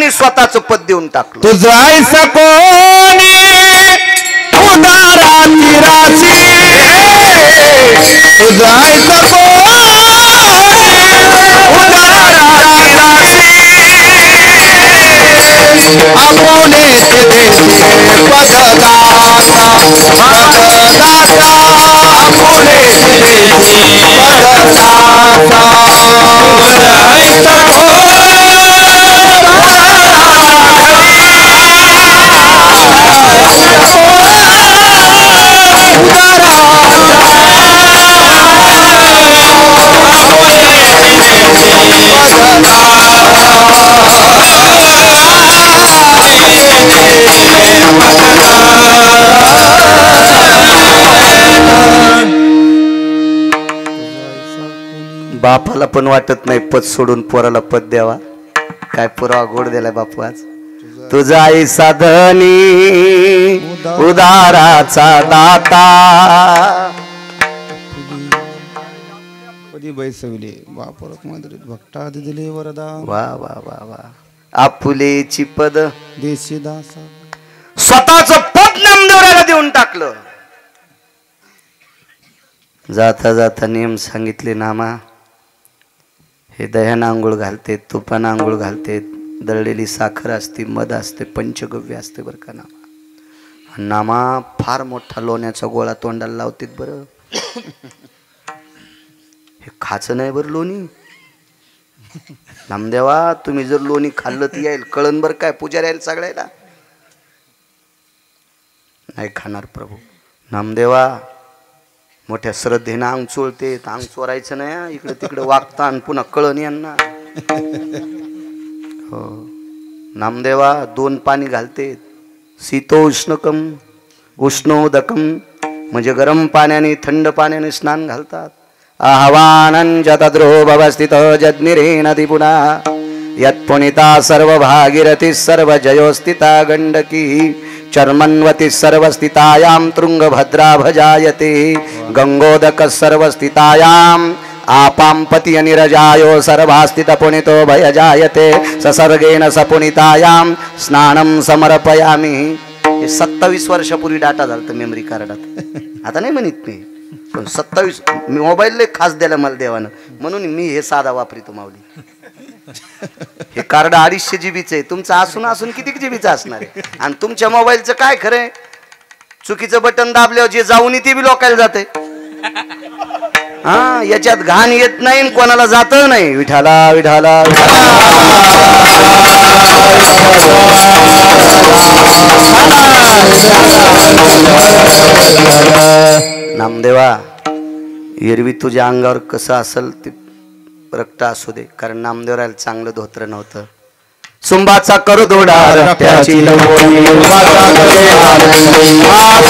आणि स्वतःच पद देऊन टाकलं. तुझं ऐसा कोणी उदाराची राशी, तुझं ऐसा उदाराची राशी, आपुलेच देते पददाता, पददाता आपुलेच देते पददाता. बापाला पण वाटत नाही पद सोडून पोराला पद द्यावा. काय पुरावा गोड दिलाय बापू आज. तुझा आई साधनी उदाराचा दाता, कधी बैसवले बापरत मंदिरीत भक्ता दिले वरदा, वा वा वा वा. आपुलेची पद देशी दासा, स्वतःच पद नामदेवराला देऊन टाकलं. जाता जाता नियम सांगितले नामा, हे दह्यानं आंघोळ घालते, तुपानं आंघोळ घालते, दळलेली साखर असते, मध असते, पंचगव्य असते बरं का नामा. नामा फार मोठा लोण्याचा गोळा तोंडाला लावते बरं. हे खायचं नाही बरं लोणी. नामदेवा तुम्ही जर लोणी खाल्लं तर येईल कळण बरं काय पुजारी यायला सगळ्याला. नाही खाणार प्रभू. नामदेवा मोठ्या श्रद्धेनं अंग चोळते, अंग चोरायचं नाही, इकडे तिकडे वागता आणि पुन्हा कळण यांना. हो नामदेवा 2 पाणी घालते, शीतोष्णकम उष्णोदकम, म्हणजे गरम पाण्याने थंड पाण्याने स्नान घालतात. आह्वानं जतद्रो भवस्थित जज्ञिरेण दिपुना, यत्पुनिता सर्व भागीरथी सर्व जयोस्थिता गंडकी, चर्मन्वती सर्वस्थितायां तृंगभद्रा भजायते, गंगोदक सर्वस्थितायां आपांपति अनिरजायो सर्वास्थित पुनितो भयजायते, ससर्गेण सपुनितायां स्नानं समर्पयामि. हे 27 वर्षापूर्वी डाटा झाला मेमरी कार्डात. आता नाही म्हणत मी, पण 27 मोबाईल खास द्यायला मला देवानं, म्हणून मी हे साधा वापरितो माऊली. हे कार्ड 250 GB आहे. तुमचं असून असून किती GB असणार आहे. आणि तुमच्या मोबाईलचं काय खरंय, चुकीचं बटन दाबल्यावर जे जाऊन ते बी लोकायला जाते. हा याच्यात घाण येत नाही, कोणाला जात नाही. विठाला विठाला नामदेवा, एरवी तुझ्या अंगावर कसं असेल ते रक्त असू दे, कारण नामदेवराला चांगलं धोत्र नव्हतं. सुंबाचा करदोडा रक्ताची लंगोटी,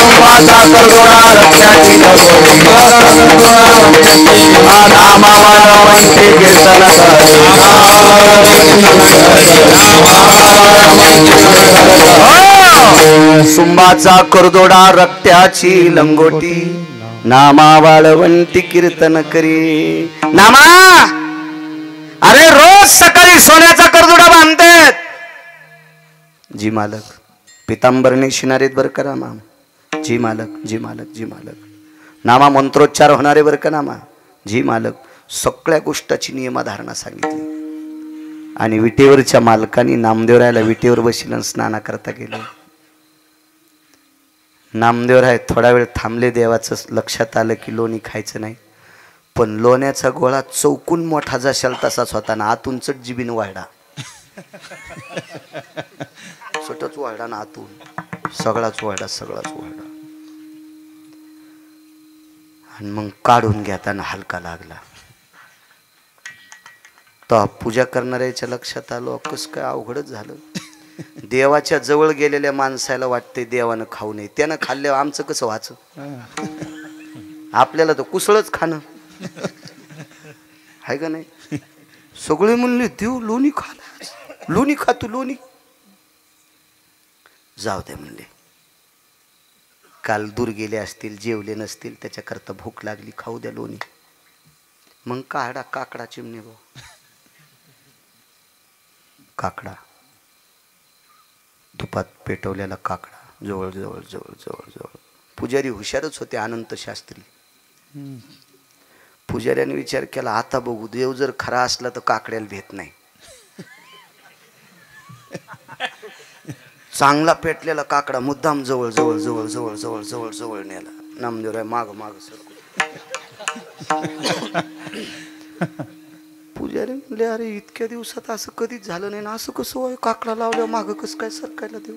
सुंबाचा करदोडा रक्ताची लंगोटी, नामावाला म्हणते कीर्तन करे. सुंबाचा करदोडा रक्ताची लंगोटी, नामा वाळवंती कीर्तन करी. नामा अरे रोज सकाळी सोन्याचा करदोडा बांधतात. जी मालक पितांबरने शिनारीत बर करा माम. जी मालक जी मालक जी मालक. नामा मंत्रोच्चार होणारे बर का नामा. जी मालक. सगळ्या गोष्टीची नियमधारणा सांगितली. आणि विटेवरच्या मालकांनी नामदेवरायला विटेवर बसवून स्नाना करता गेले. नामदेवराय थोडा वेळ थांबले. देवाचं लक्षात आलं की लोणी खायचं नाही, पण लोण्याचा गोळा चौकून मोठा जशाल तसाच होता ना, आतून चट जिबीन वाढा. सटच वाढा ना आतून, सगळाच वाढा सगळाच वाढा. आणि मग काढून घेताना हलका लागला. तो पूजा करणाऱ्याच्या लक्षात आलो कस काय अवघडच झालं. देवाच्या जवळ गेलेल्या माणसाला वाटते देवानं खाऊ नये, त्यानं खाल्ल्यावर आमचं कसं व्हायचं. आपल्याला तर कुसळच खाणं आहे का नाही. सगळे म्हणले देव लोणी खा, लोणी खा तू लोणी. जाऊ दे म्हणले, काल दूर गेले असतील, जेवले नसतील, त्याच्याकरता भूक लागली, खाऊ द्या लोणी. मग काढा काकडा चिमणे भाऊ, काकडा तुपात पेटवलेला काकडा जवळ जवळ जवळ जवळ जवळ. पुजारी हुशारच होते, अनंत शास्त्री. पुजाऱ्याने विचार केला, आता बघू, देव जर खरा असला तर काकड्याला भेट नाही. चांगला पेटलेला काकडा मुद्दाम जवळ जवळ जवळ जवळ जवळ जवळ जवळ नेला. नामदेवराय माग माग सर. पुजारी म्हणले, अरे इतक्या दिवसात असं कधीच झालं नाही ना, असं कसं होय, काकडा लावल्यावर माग कसं काय सरकायला देऊ.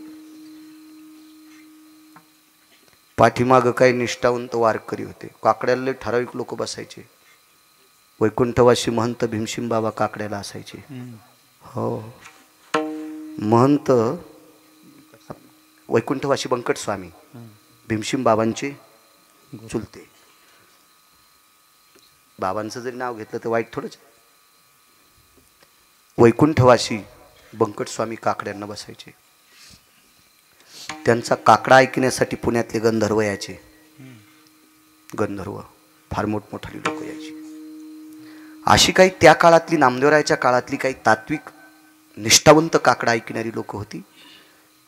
पाठीमाग काही निष्ठावंत वारकरी होते, काकड्याला ठराविक लोक बसायचे. वैकुंठवासी महंत भीमसिंग बाबा काकड्याला असायचे. हो, महंत वैकुंठवासी बंकट स्वामी भीमसिंग बाबांचे चुलते. बाबांचं जरी नाव घेतलं तर वाईट थोडंच. वैकुंठवासी बंकट स्वामी काकड्यांना बसायचे. त्यांचा काकडा ऐकण्यासाठी पुण्यातले गंधर्व यायचे. गंधर्व फार मोठमोठाली लोक यायची. अशी काही त्या काळातली, नामदेवरायाच्या काळातली काही तात्विक निष्ठावंत काकडा ऐकणारी लोक होती.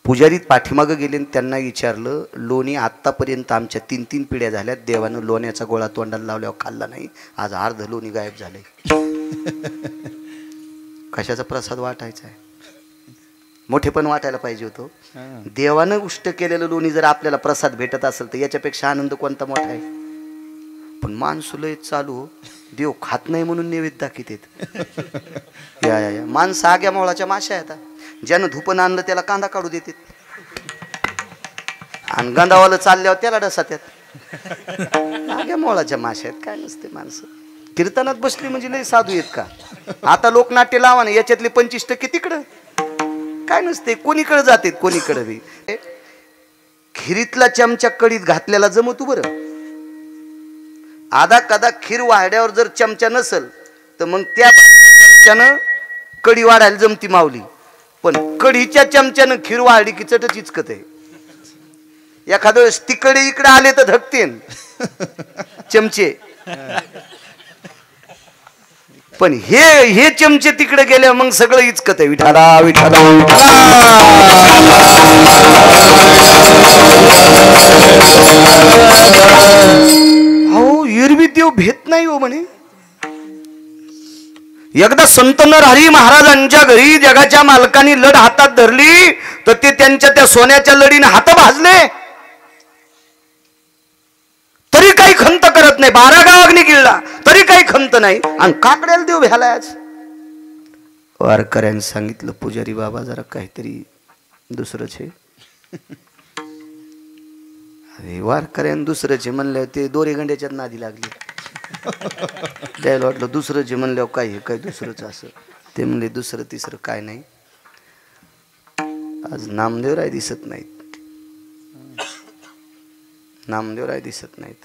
पुजारी पाठीमागं गेले आणि त्यांना विचारलं, लोणी आत्तापर्यंत आमच्या 3 पिढ्या झाल्यात, देवानं लोण्याचा गोळा तोंडाला लावल्यावर खाल्ला नाही, आज अर्ध लोणी गायब झालंय. कशाचा प्रसाद वाटायचा आहे? मोठे पण वाटायला पाहिजे होतो. देवानं उष्ट केलेलं लोणी जर आपल्याला प्रसाद भेटत असेल तर याच्यापेक्षा आनंद कोणता मोठा आहे? पण माणसं लय चालू, देव खात नाही म्हणून नैवेद्य दाखवतात. या माणसं आग्या मोळाच्या माश्या आहेत. ज्यानं धुपन आणलं त्याला कांदा काढू देतात, आणि गंधावाला चालल्यावर त्याला डसात्यात. आग्या मोळाच्या माश्या आहेत, काय नसते. माणसं कीर्तनात बसली म्हणजे लय साधू आहेत का? आता लोकनाट्य लावा ना, याच्यातले 25% तिकडं, काय नसते. कोणीकडे जातात, कोणीकडे बी. खिरीतला चमचा कडीत घातलेला जमतो बरं. आधा कदा खीर वाढ्यावर जर चमचा नसल तर मग त्या चमच्यानं कडी वाढायला जमती माऊली. पण कढीच्या चमच्यानं खीर वाढली की चटच इचकत आहे. एखाद्या वेळेस तिकडे इकडे आले तर धकतेन चमचे, पण हे चमचे तिकडे गेल्या मग सगळं इचकत आहे. विठाला विठाला हो, एरवी देव भेट नाही हो म्हणे. एकदा संत नरहरी महाराजांच्या घरी जगाच्या मालकांनी लढ हातात धरली तर ते त्यांच्या त्या सोन्याच्या लढीने हात भाजले तरी काही खंत करत नाही. 12 गाव अग्नी गिळला तरी काही खंत नाही, आणि काकड्याला देव भ्यालाय. आज वारकऱ्यांनी सांगितलं, पुजारी बाबा जरा काहीतरी दुसरंच आहे. अरे वारकऱ्यांनी दुसरंच आहे म्हणलं, ते दोरे गंड्याच्यात नादी लागली. त्याला वाटलं दुसरं जे म्हणल्यावर काय हे काय दुसरंच असं. ते म्हणले दुसरं तिसरं काय नाही. आज नामदेवराय दिसत नाहीत, नामदेवराय दिसत नाहीत.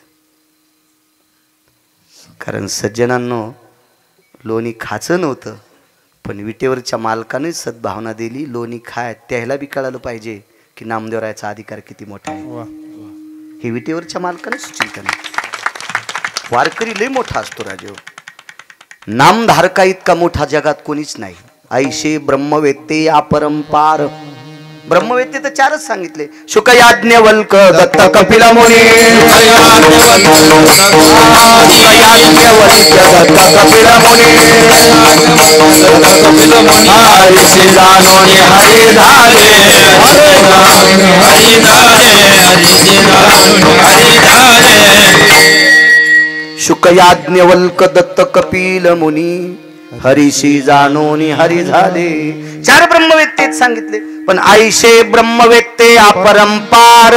कारण सज्जनांनो, लोणी खायचं नव्हतं, पण विटेवरच्या मालकानेच सद्भावना दिली, लोणी खाय. त्याला बी कळालं पाहिजे की नामदेवरायाचा अधिकार किती मोठा आहे. हे विटेवरच्या मालकाने सुचिंतन. वारकरी लय मोठा असतो राजो. नामधारका इतका मोठा जगात कोणीच नाही. ऐशे ब्रह्मवेत्ते अपरंपार. ब्रह्मवेत्ते तर 4च सांगितले. शुक याज्ञवल्क दत्त कपिल मुनी. शुक याज्ञवल्क दत्त कपिल मुनी. हरीशी जाणोनी हरी झाले. 4 ब्रह्मवेत्तेच सांगितले. पण ऐशे ब्रह्मवेत्ते अपरंपार.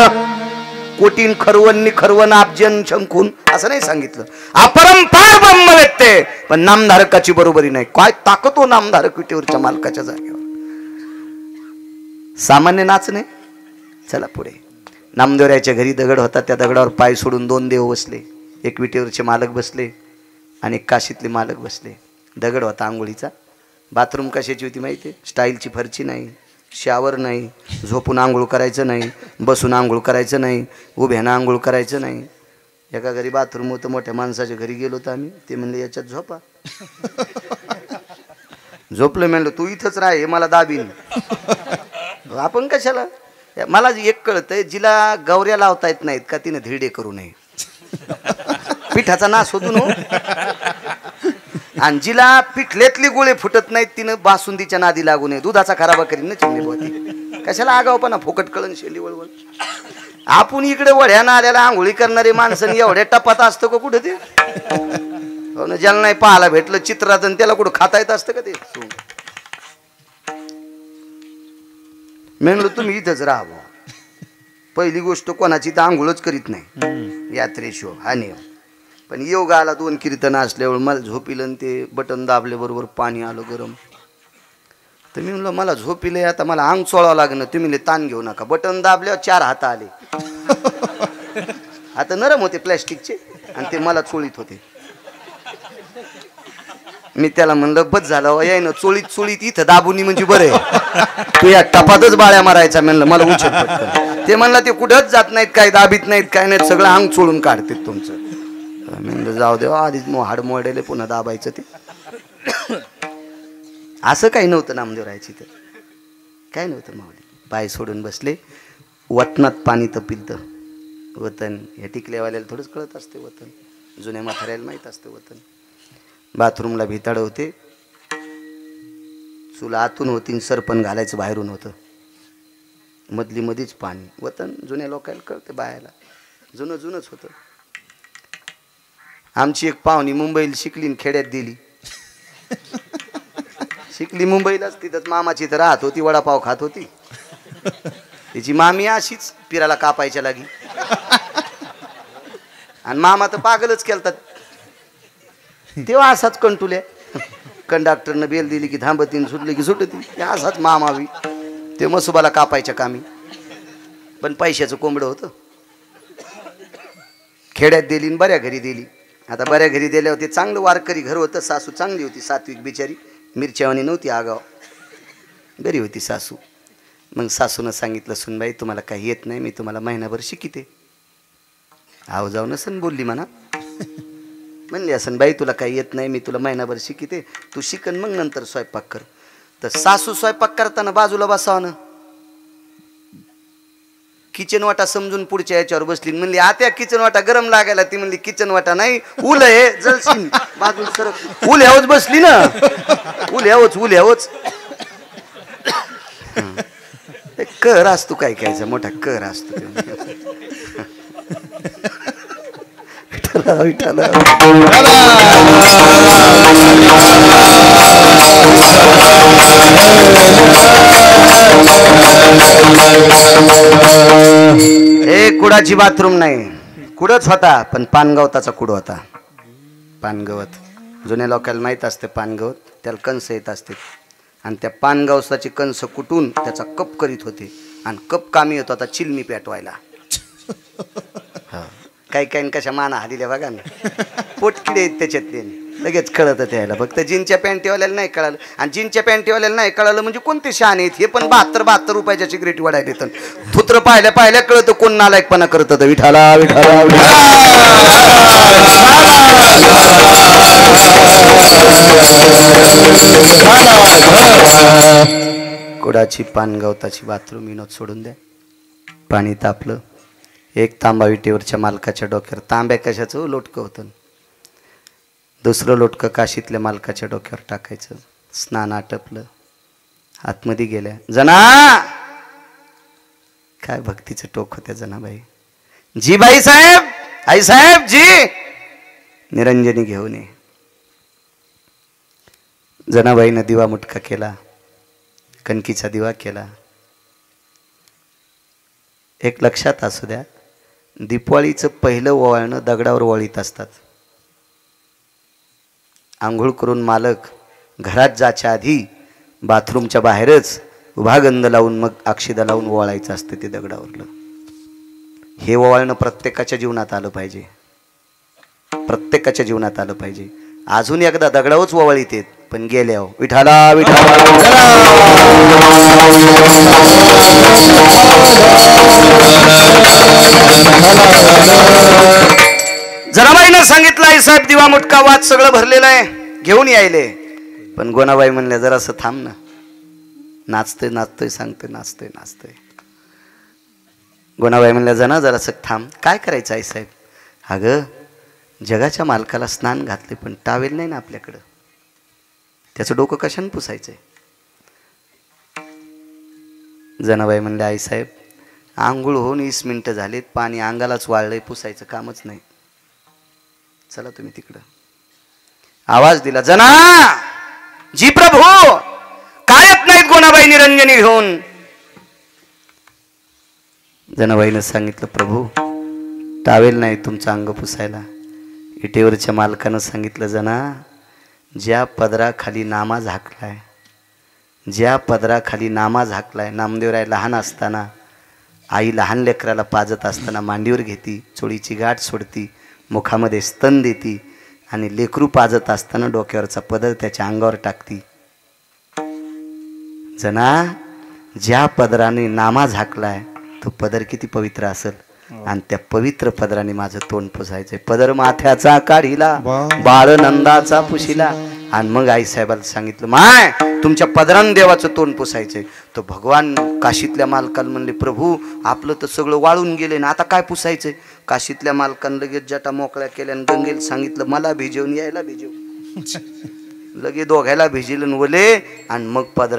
कोटीन खरवणी खरवन अब्जन शंखून असं नाही सांगितलं. अपरंपार ब्रह्मवेत्ते. पण नामधारकाची बरोबरी नाही. काय ताकद हो नामधारक विटेवरच्या मालकाच्या जागेवर. सामान्य नाच नाही. चला पुढे. नामदेवरायाच्या घरी दगड होता, त्या दगडावर पाय सोडून 2 देव बसले. एक विटेवरचे मालक बसले आणि एक काशीतले मालक बसले. दगड होता आंघोळीचा. बाथरूम कशाची होती माहिती आहे? स्टाईलची फरची नाही, शावर नाही, झोपून आंघोळ करायचं नाही, बसून आंघोळ करायचं नाही, उभ्यानं आंघोळ करायचं नाही. एका घरी बाथरूम होतं, मोठ्या माणसाच्या घरी गेलो होतो आम्ही. ते म्हणले याच्यात झोपा. झोपलं. म्हणलं तू इथंच राह, हे मला दाबीन. आपण कशाला मला एक कळतंय जिला गौऱ्या लावता येत नाहीत का तिने धिरडे करू नये पिठाचा नाश होतो ना आणि जिला पिठल्यातली गोळे फुटत नाहीत तिनं बासुंदीच्या नादी लागू नये दुधाचा खराबा करीन ना चिमणी बोती कशाला आगावपणा फुकट कळण शेंडी वळवळ आपण इकडे वड्यानं आल्याला आंघोळी करणारे माणसं एवढ्या टपात असतं का कुठं ते हो ना ज्याला नाही पाहायला भेटलं चित्रात आणि त्याला कुठं खाता येत असतं का ते म्हणलं तुम्ही इथंच राहा पहिली गोष्ट कोणाची तर आंघोळच करीत नाही यात्रेशिव हा नियम पण योग आला 2 कीर्तन असल्यावर मला झोपिलं ते बटन दाबल्याबरोबर पाणी आलं गरम तर मी म्हणलं मला झोपिले आता मला अंग चोळावं लागणं तुम्ही ताण घेऊ नका बटन दाबल्यावर 4 हात आले आता नरम होते प्लॅस्टिकचे आणि ते मला चोळीत होते मी त्याला म्हणलं बस झालं याय ना चोळीत चोळीत इथं दाबुनी म्हणजे बरं आहे तू या टपातच बाळ्या मारायचा म्हणलं मला उचल पटकन ते म्हणलं ते कुठंच जात नाहीत काय दाबीत नाहीत काय नाहीत सगळं अंग चोळून काढतात तुमचं म्हणलं जाऊ देवा आधीच हाड मोडेले पुन्हा दाबायचं ते असं काही नव्हतं नामदेवरायची तर काय नव्हतं माऊली पाय सोडून बसले वतनात पाणी तपिलतं वतन या टिकल्यावाल्याला थोडंच कळत असते वतन जुन्या म्हाताऱ्याला माहीत असतं वतन बाथरूमला भिताड होते चुला आतून होती सरपण घालायचं बाहेरून होतं मधली मधीच पाणी वतन जुन्या लोकांना कळते बायाला जुनंच होतं आमची एक पाहुणी मुंबईला शिकली खेड्यात दिली शिकली मुंबईलाच तिथंच मामाची तर राहत होती वडापाव खात होती तिची मामी अशीच पिराला कापायच्या लागी आणि मामा तर पागलच केलतात तेव्हा असाच कंटुल्या कंडक्टरनं बेल दिली की थांबतीन सुटली की सुटती असाच मामावी ते मसुबाला कापायच्या कामी पण पैशाचं कोंबडं होतं खेड्यात दिली बऱ्या घरी दिली आता बऱ्या घरी दिल्यावर ते चांगलं वारकरी घर होतं सासू चांगली होती सात्विक बिचारी मिरच्यावानी नव्हती आगाव बरी होती सासू मग सासूनं सांगितलं सुनबाई तुम्हाला काही येत नाही मी तुम्हाला महिनाभर शिकिते आव जाऊ नसन बोलली म्हणा म्हणली असन बाई तुला काही येत नाही मी तुला महिनाभर शिकिते तू शिकन मग नंतर स्वयंपाक कर तर सासू स्वयंपाक करताना बाजूला बसावं ना किचन वाटा समजून पुढच्या याच्यावर बसली म्हणली आत्या किचन वाटा गरम लागायला ती म्हणली किचन वाटा नाही उल आहे जळशील बाजूला सरक उल ह्यावच बसली ना उल ह्यावच कर असतो काय कायचा मोठा कर असतो विठाला हे कुडाची बाथरूम नाही कुडच होता पण पानगवताचा कुड होता पानगवत जुन्या लोकांना माहीत असते पानगवत त्याला कंस येत असते आणि त्या पानगवताची कंस कुटून त्याचा कप करीत होते आणि कप कामी येतो आता चिलमी पेटवायला काही काही कशा माना हादिल्या बघा ना पोटकिडे आहेत त्याच्यातले लगेच कळत त्याला फक्त जीनच्या पॅन्टीवाल्याला नाही कळालं आणि जीनच्या पॅन्टीवाल्याला नाही कळालं म्हणजे कोणते शान आहेत हे पण 72 रुपयाच्या सिगरेट वाढायला येतं थुत्र पाहिल्या कळतं कोण नालायकपणा करत विठाला विठाला कुडाची पानगवताची बाथरूम विनोद सोडून द्या पाणी तापलं एक तांबा विटेवरच्या मालकाच्या डोक्यावर तांब्या कशाचं लोटकं होतं दुसरं लोटकं काशीतल्या मालकाच्या डोक्यावर टाकायचं स्नान आटपलं आतमध्ये गेल्या जना काय भक्तीचं टोक होत्या जनाबाई जी बाई साहेब आई साहेब जी निरंजनी घेऊन ये जनाबाईनं दिवा मुटका केला कणकीचा दिवा केला एक लक्षात असू द्या दिपवाळीचं पहिलं ओवाळणं दगडावर वळीत असतात आंघोळ करून मालक घरात जायच्या आधी बाथरूमच्या बाहेरच उभा गंध लावून मग अक्षिदा लावून ओवाळायचं असतं ते दगडावरलं हे ओवाळणं प्रत्येकाच्या जीवनात आलं पाहिजे प्रत्येकाच्या जीवनात आलं पाहिजे अजून एकदा दगडावच ओवाळीत येत पण गेल्या विठाला विठाला जनाबाईनं सांगितलं आई साहेब दिवा मुटका वाद सगळं भरलेलं आहे घेऊन यायले पण गोनाबाई म्हणल्या जरासं थांब ना नाचतोय नाचतोय सांगतोय नाचतोय नाचतोय. गुणाबाई म्हणल्या जना जरासं थांब. काय करायचं आहे साहेब? अगं जगाच्या मालकाला स्नान घातले पण टावेल नाही ना आपल्याकडं, त्याचं डोकं कशाने पुसायचंय? जनाबाई म्हणले आई साहेब आंघोळ होऊन 20 मिनिटं झालीत, पाणी अंगालाच वाळलंय, पुसायचं कामच नाही. चला तुम्ही तिकडं. आवाज दिला जना जी प्रभू. कायच नाहीत गुणाबाई निरंजनी घेऊन. जनाबाईनं सांगितलं प्रभू टावेल नाही तुमचं अंग पुसायला. इटेवरच्या मालकानं सांगितलं जना ज्या पदराखाली नामा झाकलाय, ज्या पदराखाली नामा झाकलाय. नामदेवराय लहान असताना आई लहान लेकराला पाजत असताना मांडीवर घेती, चोळीची गाठ सोडती, मुखामध्ये स्तन देती आणि लेकरू पाजत असताना डोक्यावरचा पदर त्याच्या अंगावर टाकती. जना ज्या पदराने नामा झाकलाय तो पदर किती पवित्र असेल, आणि त्या पवित्र पदराने माझं तोंड पुसायचंय. पदर माथ्याचा काढिला बाळ नंदाचा पुशिला. आणि मग आई साहेबाला सांगितलं माय तुमच्या पदरानं देवाचं तोंड पुसायचंय. तो भगवान काशीतल्या मालकाला म्हणले प्रभू आपलं तर सगळं वाळून गेले ना, आता काय पुसायचंय? काशीतल्या मालकानं लगेच जटा मोकळ्या केल्या आणि गंगेला सांगितलं मला भिजवून यायला भिजव. लगे दोघायला भिजलं वले आणि मग पदर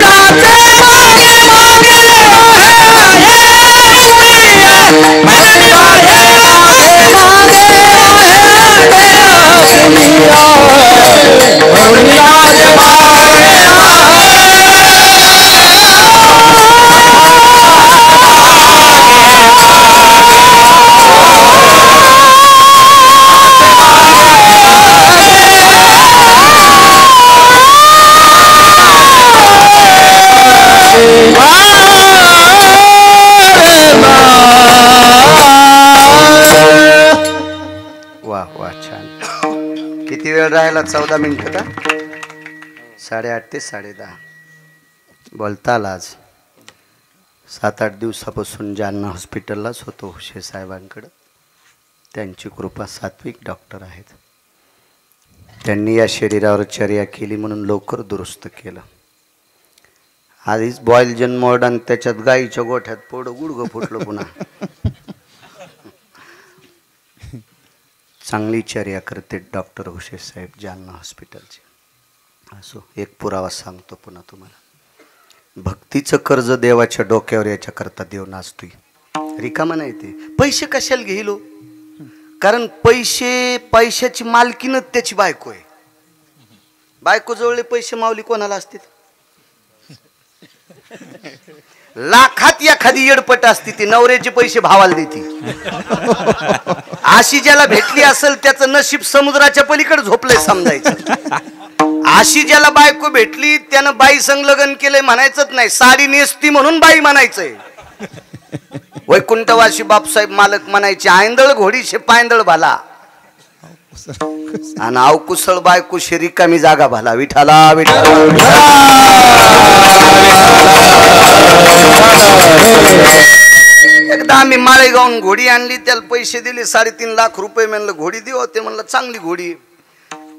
राहिला 14 मिनिटं का? 8:30 ते 10:30 बोलता आला. आज 7-8 दिवसापासून जालना हॉस्पिटललाच होतो हुशे साहेबांकडं. त्यांची कृपा सात्विक डॉक्टर आहेत. त्यांनी या शरीरावर चर्या केली म्हणून लवकर दुरुस्त केलं. आधीच बॉईल जन्मोड आणि त्याच्यात गाईच्या गोठ्यात पोडं गुडगं फुटलं पुन्हा. चांगली चर्या करते डॉक्टर हुशे साहेब जालना हॉस्पिटलचे. असो एक पुरावा सांगतो पुन्हा तुम्हाला. भक्तीचं कर्ज देवाच्या डोक्यावर याच्याकरता देव नाचतोय. रिकामा नाही ते. पैसे कशाला घेलो? कारण पैशाची मालकीनच त्याची बायको आहे. बायको जवळले पैसे माऊली कोणाला असतील? लाखात एखादी येडपट असती ती नवऱ्याचे पैसे भावाला देती. अशी ज्याला भेटली असेल त्याचं नशीब समुद्राच्या पलीकडे झोपलंय समजायचं. अशी ज्याला बायको भेटली त्यानं बाई संग लग्न केलंय म्हणायचंच नाही, साडी नेसती म्हणून बाई म्हणायचंय. वैकुंठवासी बापसाहेब मालक म्हणायचे आयंदळ घोडीशे पायंदळ भाला आणि अवकुसळ बायको शे रिकामी जागा भाला. विठाला विठाला एकदा आम्ही माळेगावून घोडी आणली, त्याला पैसे दिले 3.5 लाख रुपये. म्हणलं घोडी देऊ. ते म्हणलं चांगली घोडी.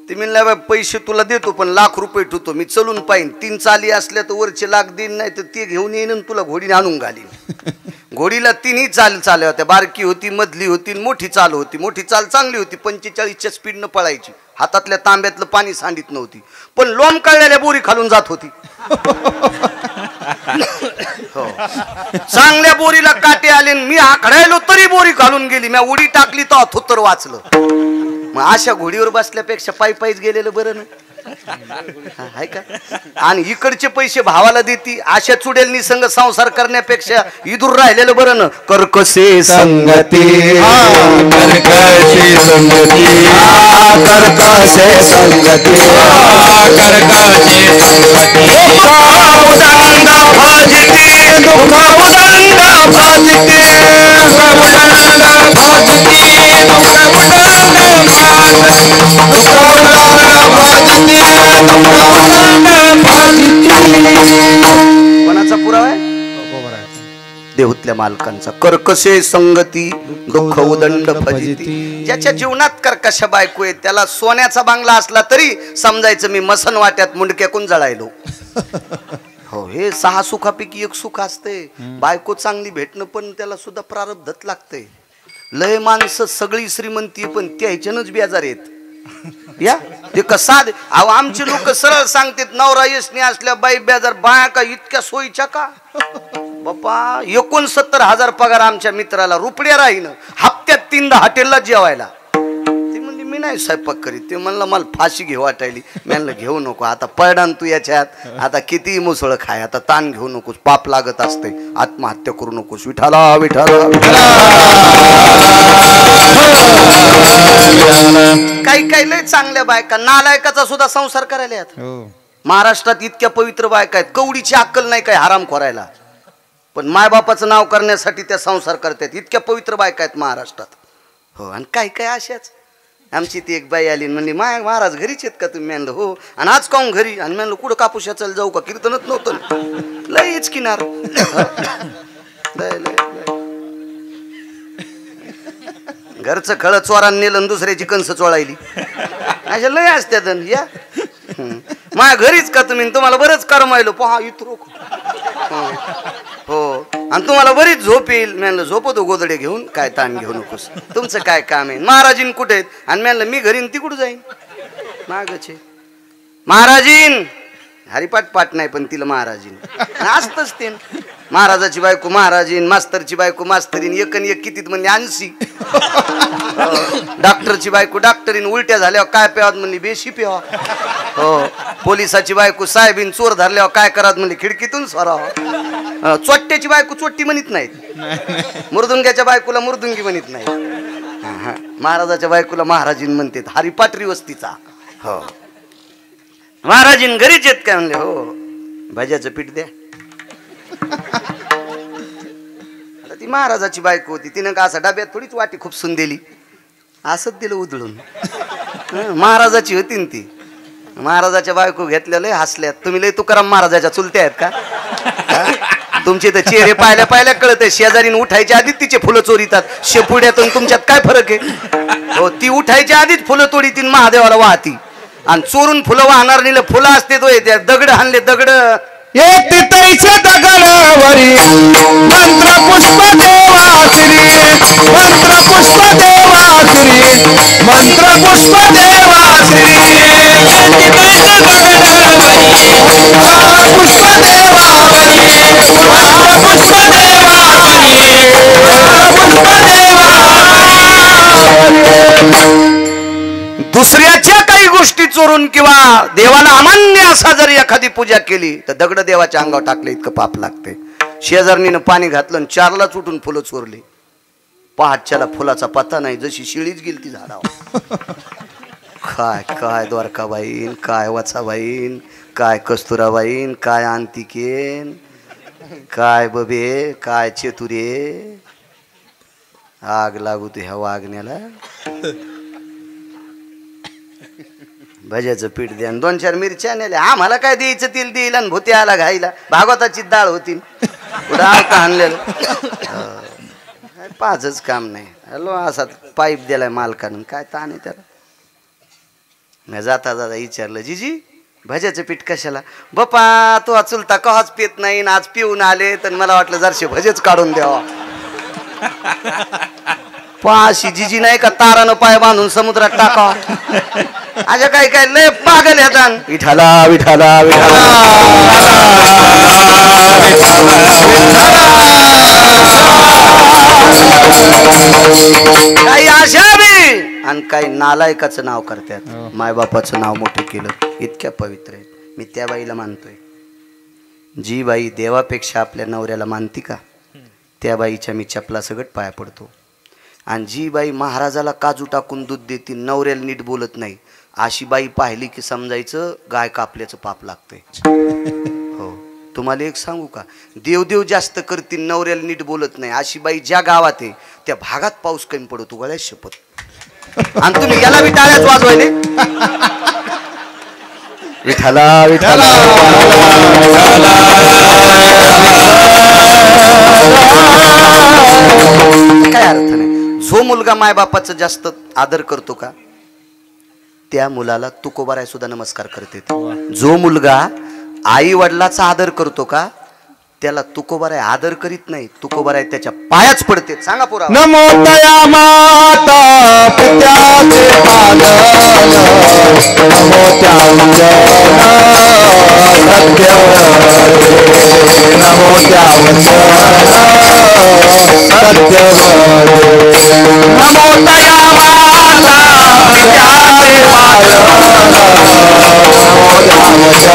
ते म्हणलं पैसे तुला देतो पण लाख रुपये ठेवतो, मी चलून पाहिन. 3 चाली असल्या तर वरचे लाख देईन, नाही तर ते घेऊन येईन तुला घोडीने आणून घालीन. घोडीला 3ही चाल होत्या. बारकी होती, मधली होती, मोठी चाल होती. मोठी चाल चांगली होती, 45च्या स्पीडनं पळायची. हातातल्या तांब्यातलं पाणी सांडित नव्हती, पण लोम कळलेल्या बोरी खालून जात होती. चांगल्या बोरीला काटे आले, मी आखडायलो तरी बोरी घालून गेली. मी उडी टाकली तर थोत्तर वाचलं. मग अशा घोडीवर बसल्यापेक्षा पायीच गेलेलं बरं ना, आहे का? आणि इकडचे पैसे भावाला देती. अशा चुडेलनी संग संसार करण्यापेक्षा इदूर राहिलेलं बरं ना. कर्कशे संगती कर्कशे संगती कर्कशे संगती कर्कशे संगती उदंड भाजती दुःख उदंड भाजती कोणाचा पुरावा आहे? देहुतल्या मालकांचा. कर्कशे संगती दुःख उदंड फजिती. ज्याच्या जीवनात कर्कश बायको आहे त्याला सोन्याचा बांगला असला तरी समजायचं मी मसन वाट्यात मुंडक्याकून जळायलो. हो हे 6 सुखापैकी एक सुख असते. बायको चांगली भेटणं पण त्याला सुद्धा प्रारब्धात लागते. लय माणसं सगळी श्रीमंती पण त्या ह्याच्यानंच बेजार आहेत. या ते कसा अहो आमचे लोक सरळ सांगतात नवरा यशनी असल्या बाई बेजार. बाया का इतक्या सोयीच्या का बाप्पा. 69,000 पगार आमच्या मित्राला. रुपड्या राहीन हप्त्यात 3दा हॉटेलला जेवायला. ती म्हणली मी नाही स्वयंपाक करीत. ते म्हणलं मला फाशी घेऊ वाटायली. मी म्हणलं घेऊ नको आता पडण तू याच्यात. आता किती मुसळ खाय. आता ताण घेऊ नकोस. पाप लागत असते. आत्महत्या करू नकोस. विठाला विठाला काही काही लय चांगल्या बायका नालायकाचा सुद्धा संसार करायला आहेत. महाराष्ट्रात इतक्या पवित्र बायका आहेत. कवडीची अक्कल नाही काय हराम खोरायला. पण मायबापाचं नाव करण्यासाठी त्या संसार करतात. इतक्या पवित्र बायका आहेत महाराष्ट्रात. हो आणि काही काही अशाच. आमची ती एक बाई आली म्हणली माय महाराज घरीच आहेत का तुम्ही. म्हणलं हो. आणि आज काहून घरी. आणि म्हणलं कुठं कापूशाचाला जाऊ का. कीर्तनच नव्हतं. लयच किनार लय लय घरचं खळ चोरांनी नेलं दुसऱ्याची कंस चोळायली. अशा लय असत्यात. या माझ्या घरीच का तुम्ही. तुम्हाला बरंच करमायलो पहा इतरो हो. आणि तुम्हाला बरीच झोप येईल. म्हणलं झोपतो गोदडे घेऊन. काय ताण घेऊ नकोस. तुमचं काय काम आहे. महाराजीन कुठे आहेत. आणि म्हणलं मी घरी ती कुठं जाईन. मागचे महाराजीन हरिपाठ पाठ नाही पण तिला महाराजीन असतच. ते महाराजाची बायको महाराजीन. मास्तरची बायको मास्तरीन. एकन एक कितीत म्हणजे 80. डॉक्टरची बायको डॉक्टरीन. उलट्या झाल्यावर काय प्यावात म्हणली बेशी प्यावा. हो. पोलिसाची बायको साहेबीन. चोर धरल्यावर काय करावं म्हणली खिडकीतून सोरावं. चोट्ट्याची बायको चोट्टी म्हणत नाहीत. मुर्दुंग्याच्या बायकोला मुर्दुंगी म्हणत नाही. महाराजाच्या बायकोला महाराजीन म्हणते. हरिपाठ वस्तीचा. हो. महाराजीन घरीच येत काय म्हणले. हो. भाज्याचं पीठ द्या. ती महाराजाची बायको होती. तिनं का असं डब्यात थोडीच वाटी खूप सुन दिली. असंच दिलं उधळून. महाराजाची होती ना ती. महाराजाच्या बायको घेतलेलं हसल्यात. तुम्ही लय तुकाराम महाराजाच्या चुलत्या आहेत का. तुमचे तर चेहरे पाहिल्या पाहिल्या कळत आहे. शेजारीन उठायच्या आधीच तिचे फुलं चोरीतात. शेपुड्यातून तुमच्यात काय फरक आहे. हो. ती उठायच्या आधीच फुलं तोडीतील महादेवाला वाहती. आणि चोरून फुलं वाहणार नेलं. फुलं असते तो त्या दगड हाणले. दगड तिथैच्या दगडावरी मंत्र पुष्प देवाश्री. मंत्र पुष्प देवाश्री. मंत्र पुष्प देवाश्री. तिथैच्या दगडावरी पुष्प देवावरी. पुष्प देवावरी. पुष्प देवावरी. दुसऱ्याच्या काही गोष्टी चोरून किंवा देवाला अमान्य असा जर एखादी पूजा केली तर दगड देवाच्या अंगावर टाकले इतकं पाप लागते. शेजारणीनं पाणी घातलं आणि 4लाच उठून फुलं चोरली. पहाटच्याला फुलाचा पत्ता नाही. जशी शिळीच गेली ती झाडावर. काय काय द्वारकाबाईन. काय वचाबाईन. काय कस्तुराबाईन. काय अंतिकेन. काय बबे. काय चेतुरे. आग लागू तू ह्या वागण्याला. भज्याचं पीठ द्या. 2-4 मिरच्या नेल्या. आम्हाला काय द्यायचं तेल देईल. आणि भूती आला घाईला. भागवताची डाळ होती. पुढं आवता आणलेलं. पाचच काम नाही. हॅलो असा पाईप दिलाय मालकानं. काय ताण आहे त्याला. मी जाता जाता विचारलं जीजी भज्याचं पीठ कशाला. बापा तो चुलता कहाच पित नाही. आज पिऊन आले तर मला वाटलं जरशे भजेच काढून द्यावा. पाशी जिजी नाही का तारानं पाय बांधून समुद्रात टाकावा. अशा काय काय लय पागल येतात. विठाला विठाला विठाला. काही अशा बी आणि काही नालायकाचं नाव करतात. मायबापाचं नाव मोठं केलं. इतक्या पवित्र आहेत. मी त्या बाईला मानतोय. जी बाई देवापेक्षा आपल्या नवऱ्याला मानती का त्या बाईच्या मी चपला सगट पाया पडतो. आणि जी बाई महाराजाला काजू टाकून दूध देते नवऱ्याला नीट बोलत नाही अशी बाई पाहिली की समजायचं गाय कापल्याचं पाप लागतंय. हो. तुम्हाला एक सांगू का. देवदेव जास्त करतील नवऱ्याला नीट बोलत नाही अशी बाई ज्या गावात आहे त्या भागात पाऊस कमी पडतो. गळ्यात शपथ. आणि तुम्ही याला बी टाळ्याच वाजवायले. विठाला विठाला. काय अर्थ नाही. जो मुलगा मायबापाचं जास्त आदर करतो का त्या मुलाला तुकोबाराय सुद्धा नमस्कार करते. जो मुलगा आई वडिलाचा आदर करतो का त्याला तुकोबाराय आदर करीत नाही, तुकोबाराय त्याच्या पायाच पडते. सांगा पुरा. नमो तया माता पित्याचे पालन, नमो त्या वचन सत्य, नमो त्या वचन सत्य, नमो तया माता पित्याचे पालन, नमो त्या वचन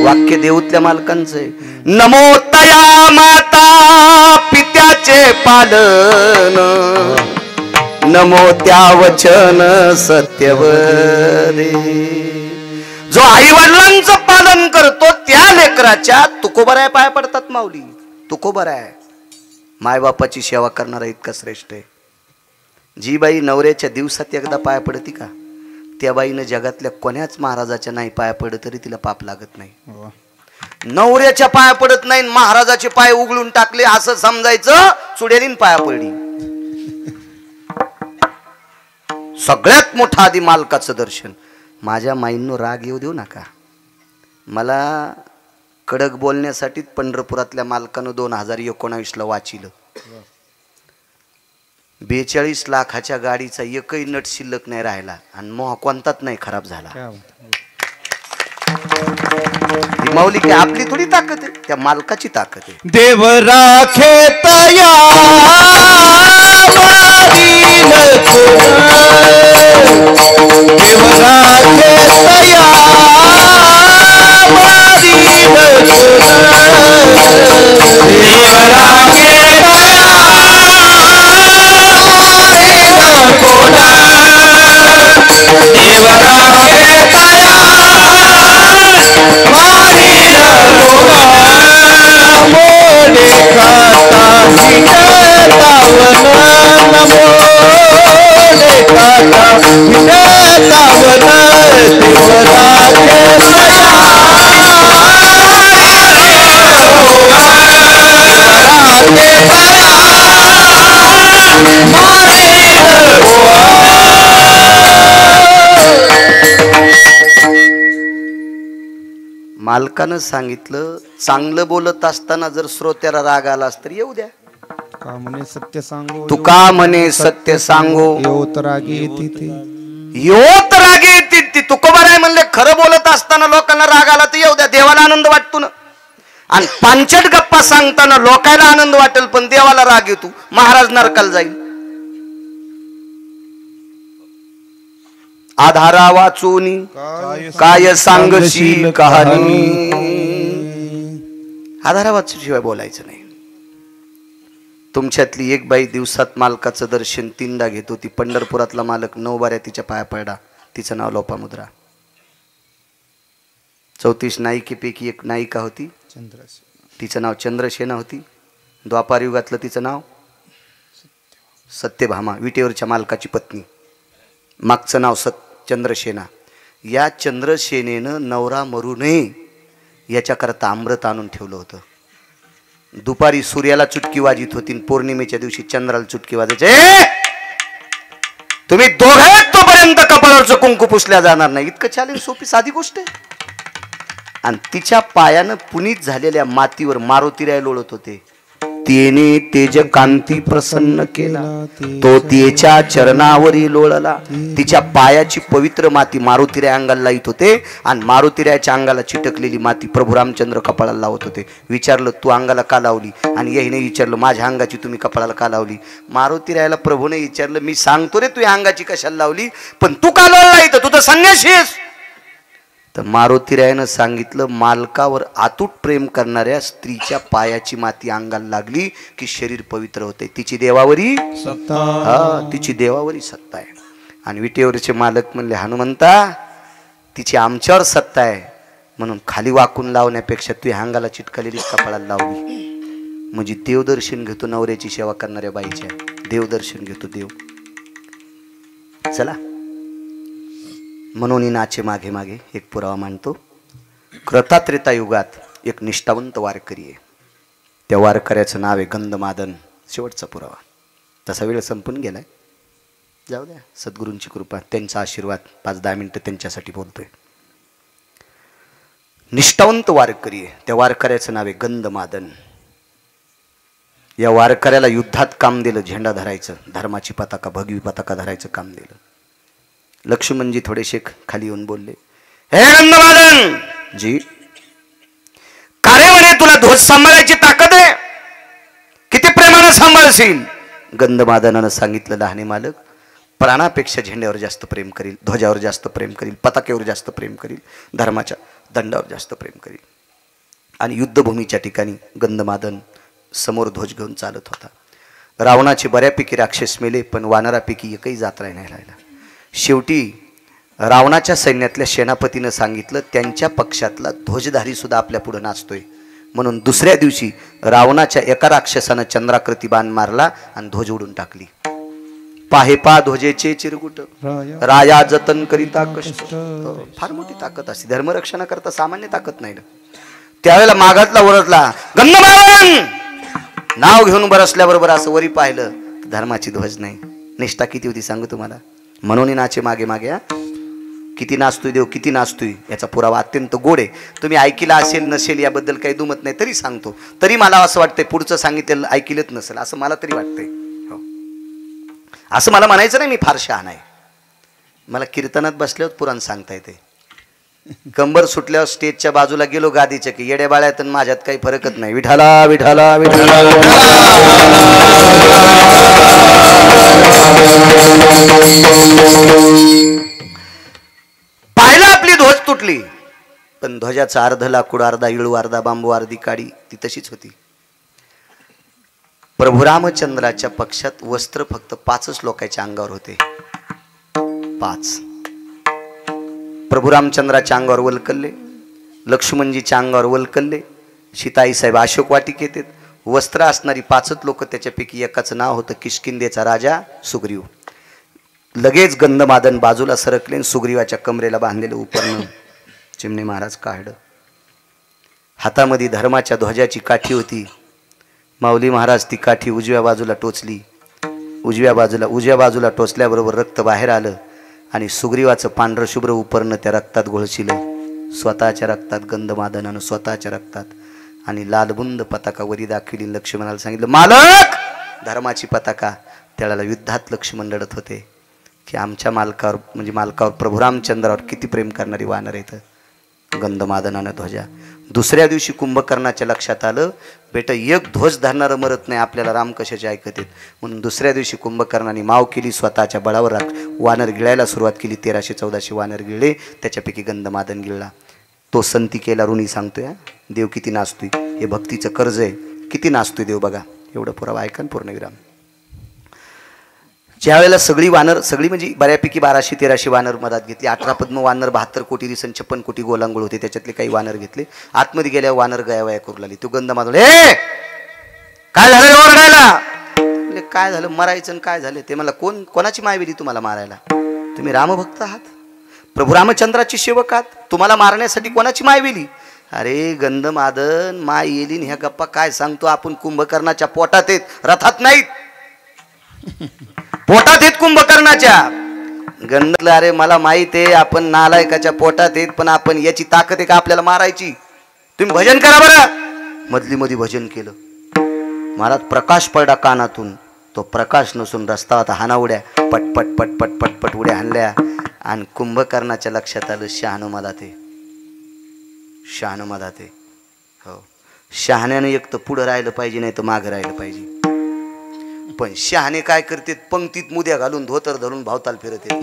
वाक्य देऊतल्या मालकांचं आहे. नमो तया माता पित्याचे पालन, नमो त्या वचन सत्यवदे. जो आई वडिलांचं पालन करतो त्या लेकराच्या तुकोबराय पाय पडतात माऊली. तुकोबराय मायबापाची सेवा करणारा इतका श्रेष्ठ आहे. जी बाई नवऱ्याच्या दिवसात एकदा पाया पडती का त्या बाईनं जगातल्या कोण्याच महाराजाच्या नाही पाया पडत तरी तिला पाप लागत नाही. नवऱ्याच्या पाया पडत नाही, महाराजाचे पाय उघडून टाकले असं समजायचं चुडेलीन पाया पडली. सगळ्यात मोठं आधी मालकाचं दर्शन. माझ्या माईंनो राग येऊ देऊ नका. मला कडक बोलण्यासाठी पंढरपुरातल्या मालकानं 2019ला वाचिलं. 42 लाखाच्या गाडीचा एकही नट शिल्लक नाही राहिला आणि मोह कोणताच नाही खराब झाला. ही माऊली की आपली थोडी ताकद आहे, त्या मालकाची ताकद आहे. देव राखे तया वारीन देव राखे तया वारीन देव राखे मालकानं सांगितलं चांगलं बोलत असताना जर श्रोत्याला राग आलास तर येऊ द्या. का म्हणे सत्य सांगो, तुका म्हणे सत्य सांगो, येऊत रागी येते ते, योत राग येते ती. तुकोबाराय म्हणले खरं बोलत असताना लोकांना राग आला तर येऊ द्या, देवाला आनंद वाटतो ना. आणि पांचट गप्पा सांगताना लोकांना आनंद वाटेल पण देवाला राग येतो, महाराज नरकाला जाईल. आधारा वाचून काय सांगशील कहाणी. आधारा वाचूशिवाय बोलायचं नाही. तुमच्यातली एक बाई दिवसात मालकाचं दर्शन 3दा घेत होती. पंढरपुरातला मालक 9 बाऱ्या तिच्या पाया पडला. तिचं नाव लोपामुद्रा. 34 नायिकेपैकी एक नायिका होती, तिचं नाव चंद्रसेना होती. द्वापार युगातलं तिचं नाव सत्यभामा, विटेवरच्या मालकाची पत्नी. मागचं नाव चंद्रसेना. या चंद्रसेनेनं नवरा मरू नये याच्याकरता अमृत आणून ठेवलं होतं. दुपारी सूर्याला चुटकी वाजित होती, पौर्णिमेच्या दिवशी चंद्राला चुटकी वाजायचे. तुम्ही दोघे तोपर्यंत कपाळावरचं कुंकू पुसल्या जाणार नाही. इतकं चॅलेंज सोपी साधी गोष्ट आहे. आणि तिच्या पायानं पुनीत झालेल्या मातीवर मारुतीराय लोळत होते. तेने तेज कांती प्रसन्न केला, तो तिच्या चरणावरी लोळला. तिच्या पायाची पवित्र माती मारुतीराय अंगाला लावत होते आणि मारुतीरायच्या अंगाला चिटकलेली माती प्रभू रामचंद्र कपाळाला लावत होते. विचारलं तू अंगाला का लावली? आणि याने विचारलं माझ्या अंगाची तुम्ही कपाळाला का लावली? मारुतीरायला प्रभूने विचारलं मी सांगतो रे तू अंगाची कशाला लावली, पण तू का लावला इथं, तू तर संन्यासी आहेस. तर मारुतीरायानं सांगितलं मालकावर अतूट प्रेम करणाऱ्या स्त्रीच्या पायाची माती अंगाला लागली की शरीर पवित्र होते. तिची देवावरी सत्ता. हा, तिची देवावरी सत्ता आहे. आणि विटेवरचे मालक म्हणले हनुमंता तिची आमच्यावर सत्ता आहे म्हणून खाली वाकून लावण्यापेक्षा तू अंगाला चिटकलेली कपाळाला लावली म्हणजे देवदर्शन घेतो. नवऱ्याची सेवा करणाऱ्या बाईच्या देवदर्शन घेतो देव. चला म्हणून नाचे मागे मागे एक पुरावा मांडतो. कृता युगात एक निष्ठावंत वारकरी आहे. त्या वारकऱ्याचं नाव आहे गंधमादन. शेवटचा पुरावा. तसा वेळ संपून गेलाय, जाऊ द्या. सद्गुरूंची कृपा, त्यांचा आशीर्वाद. 5-10 मिनिटं त्यांच्यासाठी बोलतोय. निष्ठावंत वारकरी आहे. त्या वारकऱ्याचं नाव आहे गंधमादन. या वारकऱ्याला युद्धात काम दिलं, झेंडा धरायचं, धर्माची पताका, भगवी पताका धरायचं काम दिलं. लक्ष्मणजी थोडेसे खाली येऊन बोलले, हे गंधमादन जी, कारे म्हणे तुला ध्वज सांभाळायची ताकद आहे, किती प्रेमानं सांभाळशील? गंधमादनानं सांगितलं, लहाने मालक, प्राणापेक्षा झेंड्यावर जास्त प्रेम करील, ध्वजावर जास्त प्रेम करील, पताक्यावर जास्त प्रेम करील, धर्माच्या दंडावर जास्त प्रेम करील. आणि युद्धभूमीच्या ठिकाणी गंधमादन समोर ध्वज घेऊन चालत होता. रावणाचे बऱ्यापैकी राक्षस मेले, पण वानरापैकी एकही जात नाही राहिला. शेवटी रावणाच्या सैन्यातल्या सेनापतीनं सांगितलं, त्यांच्या पक्षातला ध्वजधारी सुद्धा आपल्या पुढे नाचतोय. म्हणून दुसऱ्या दिवशी रावणाच्या एका राक्षसानं चंद्राकृती बाण मारला आणि ध्वज उडून टाकली. पाहे पा ध्वजेचे चिरकुट, राया जतन करिता कष्ट. फार मोठी ताकद असते, धर्मरक्षणाकरता सामान्य ताकद नाही ना. त्यावेळेला मागातला ओरडला, गंधमादन! नाव घेऊन बरसल्याबरोबर असं वरी पाहिलं, धर्माची ध्वज नाही. निष्ठा किती होती सांगू तुम्हाला. म्हणून नाचे मागे मागे. किती नाचतोय देव, किती नाचतोय, याचा पुरावा अत्यंत गोड आहे. तुम्ही ऐकिला असेल नसेल याबद्दल काही दुमत नाही, तरी सांगतो. तरी मला असं वाटतंय पुढचं सांगितलेलं ऐकिलच नसेल असं मला तरी वाटतंय. हो, असं मला म्हणायचं नाही मी फार शहाणा आहे. मला कीर्तनात बसल्यावर पुराण सांगता येते. कंबर सुटल्यावर स्टेजच्या बाजूला गेलो गादीच्या की येड्या बाळ्यात माझ्यात काही फरकच नाही. विठाला विठाला विठाला. पाहिलं आपली ध्वज तुटली, पण ध्वजाचं अर्ध लाकूड, अर्धा इळू, अर्धा बांबू, अर्धी काडी ती तशीच होती. प्रभू रामचंद्राच्या पक्षात वस्त्र फक्त 5च लोकांच्या अंगावर होते. 5. प्रभू रामचंद्राच्या अंगावर वलकल्ले, लक्ष्मणजीच्या अंगावर वलकल्ले, सीताई साहेब अशोक वाटिक येतात. वस्त्र असणारी 5च लोक, त्याच्यापैकी एकाचं नाव होतं किष्किंधेचा राजा सुग्रीव. लगेच गंधमादन बाजूला सरकले, सुग्रीवाच्या कमरेला बांधलेलं उपरणं चिमणे महाराज काढलं. हातामध्ये धर्माच्या ध्वजाची काठी होती. माऊली महाराज ती काठी उजव्या बाजूला टोचली. उजव्या बाजूला टोचल्याबरोबर रक्त बाहेर आलं आणि सुग्रीवाचं पांढरं शुभ्र उपरणं त्या रक्तात घोळशिलं. स्वतःच्या रक्तात, गंधमादनानं स्वतःच्या रक्तात. आणि लालबुंद पताका वरी दाखवली. लक्ष्मणाला सांगितलं, मालक, धर्माची पताका. त्याला युद्धात लक्ष्मण लढत होते की आमच्या मालकावर, म्हणजे मालकावर, प्रभू रामचंद्रावर किती प्रेम करणारी वानर येतं. गंधमादनानं ध्वजा. दुसऱ्या दिवशी कुंभकर्णाच्या लक्षात आलं, बेटा एक ध्वज धरणारं मरत नाही, आपल्याला राम कशाचे ऐकत आहेत. म्हणून दुसऱ्या दिवशी कुंभकर्णाने माव केली, स्वतःच्या बळावर वानर गिळायला सुरुवात केली. 1314 वानर गिळले, त्याच्यापैकी गंधमादन गिळला. तो संतिकेला ऋणी सांगतोय, देव किती नाचतोय, हे भक्तीचं कर्ज आहे, किती नाचतोय देव बघा. एवढं पुरावा ऐका ना पूर्णविराम. ज्या वेळेला सगळी म्हणजे बऱ्यापैकी 1200-1300 वानर मधात घेतली. 18 पद्म वानर, 72 कोटी रिसन, 56 कोटी गोलांगुळ होते. त्याच्यातले काही वानर घेतले. आतमध्ये गेल्यावर वानर गयावया करू लागली. तो गंधमादन, हे काय झालं ओरडायला? काय झालं, मरायचं काय झालं ते मला कोणाची मायवेली तुम्हाला मारायला? तुम्ही रामभक्त आहात, प्रभू रामचंद्राची सेवक आहात, तुम्हाला मारण्यासाठी कोणाची मायवेली? अरे गंधमादन, माय येलीन ह्या गप्पा काय सांगतो आपण. कुंभकर्णाच्या पोटात आहेत, रथात नाहीत. पोटात आहेत कुंभकर्णाच्या. गंधलं, अरे मला माहित आहे आपण नालायकाच्या पोटात आहेत, पण आपण याची ताकद आहे का आपल्याला मारायची? तुम्ही भजन करा बरं. मधली मध्ये भजन केलं. महाराज प्रकाश पडला कानातून. तो प्रकाश नसून रस्ता होता. हाना उड्या, पटपट पटपट पटपट उड्या हाणल्या. आणि कुंभकर्णाच्या लक्षात आलं, शहाणं मला ते, शहाणं मला ते. हो, शहाण्यानं एक तर पुढं राहिलं पाहिजे, नाही तर मागं राहिलं पाहिजे. पण शहाणे काय करते, पंक्तीत मुद्या घालून धोतर धरून भावताल फिरते.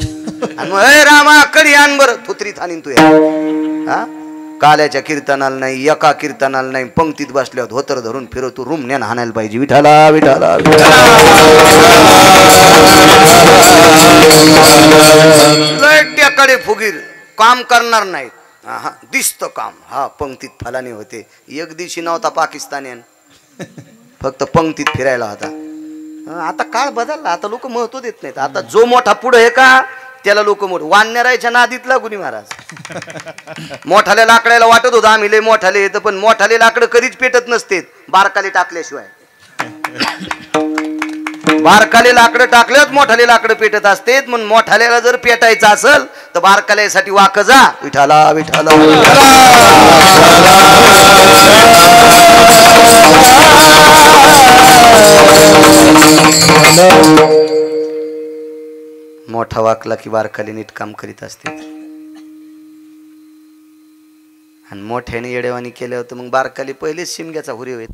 आणि मग रामा कडी आण बरं, थुत्रीत आणीन तू. हा, काल्याच्या कीर्तनाला नाही, एका कीर्तनाला नाही, पंक्तीत बसल्यावर धोतर धरून फिरतो. रुमण्यानं हाणायला पाहिजे. विठाला विठाला लट्याकडे फुगीर काम करणार नाहीत. हा, दिसतं काम. हा, पंक्तीत फलाने होते. एक दिवशी नव्हता पाकिस्तानीयन, फक्त पंक्तीत फिरायला होता. आता काळ बदलला, आता लोक महत्व देत नाहीत. आता जो मोठा पुढे आहे का त्याला लोक मोठ. वानरायच्या नादीत लागून महाराज. मोठाले लाकडायला वाटत होतं आम्ही लय मोठाले येतं, पण मोठाले लाकडं कधीच पेटत नसते बारकाले टाकल्याशिवाय. बारकाले लाकडं टाकल्यात मोठाले लाकडं पेटत असते म्हणून मोठाल्याला जर पेटायचं असेल तर बारकाल्यासाठी वाक जा विठाला विठाला मोठा वाकला की बारकाली नीट काम करीत असते आणि मोठ्याने येडेवानी केलं होतं मग बारकाली पहिलेच शिमग्याचा हुरी होईल.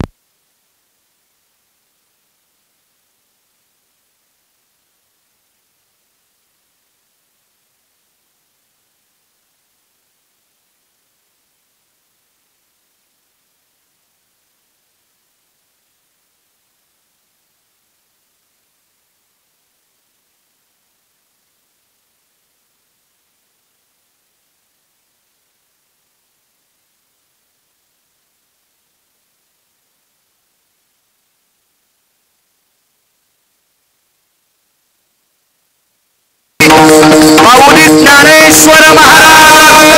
माऊली ज्ञानेश्वर महाराज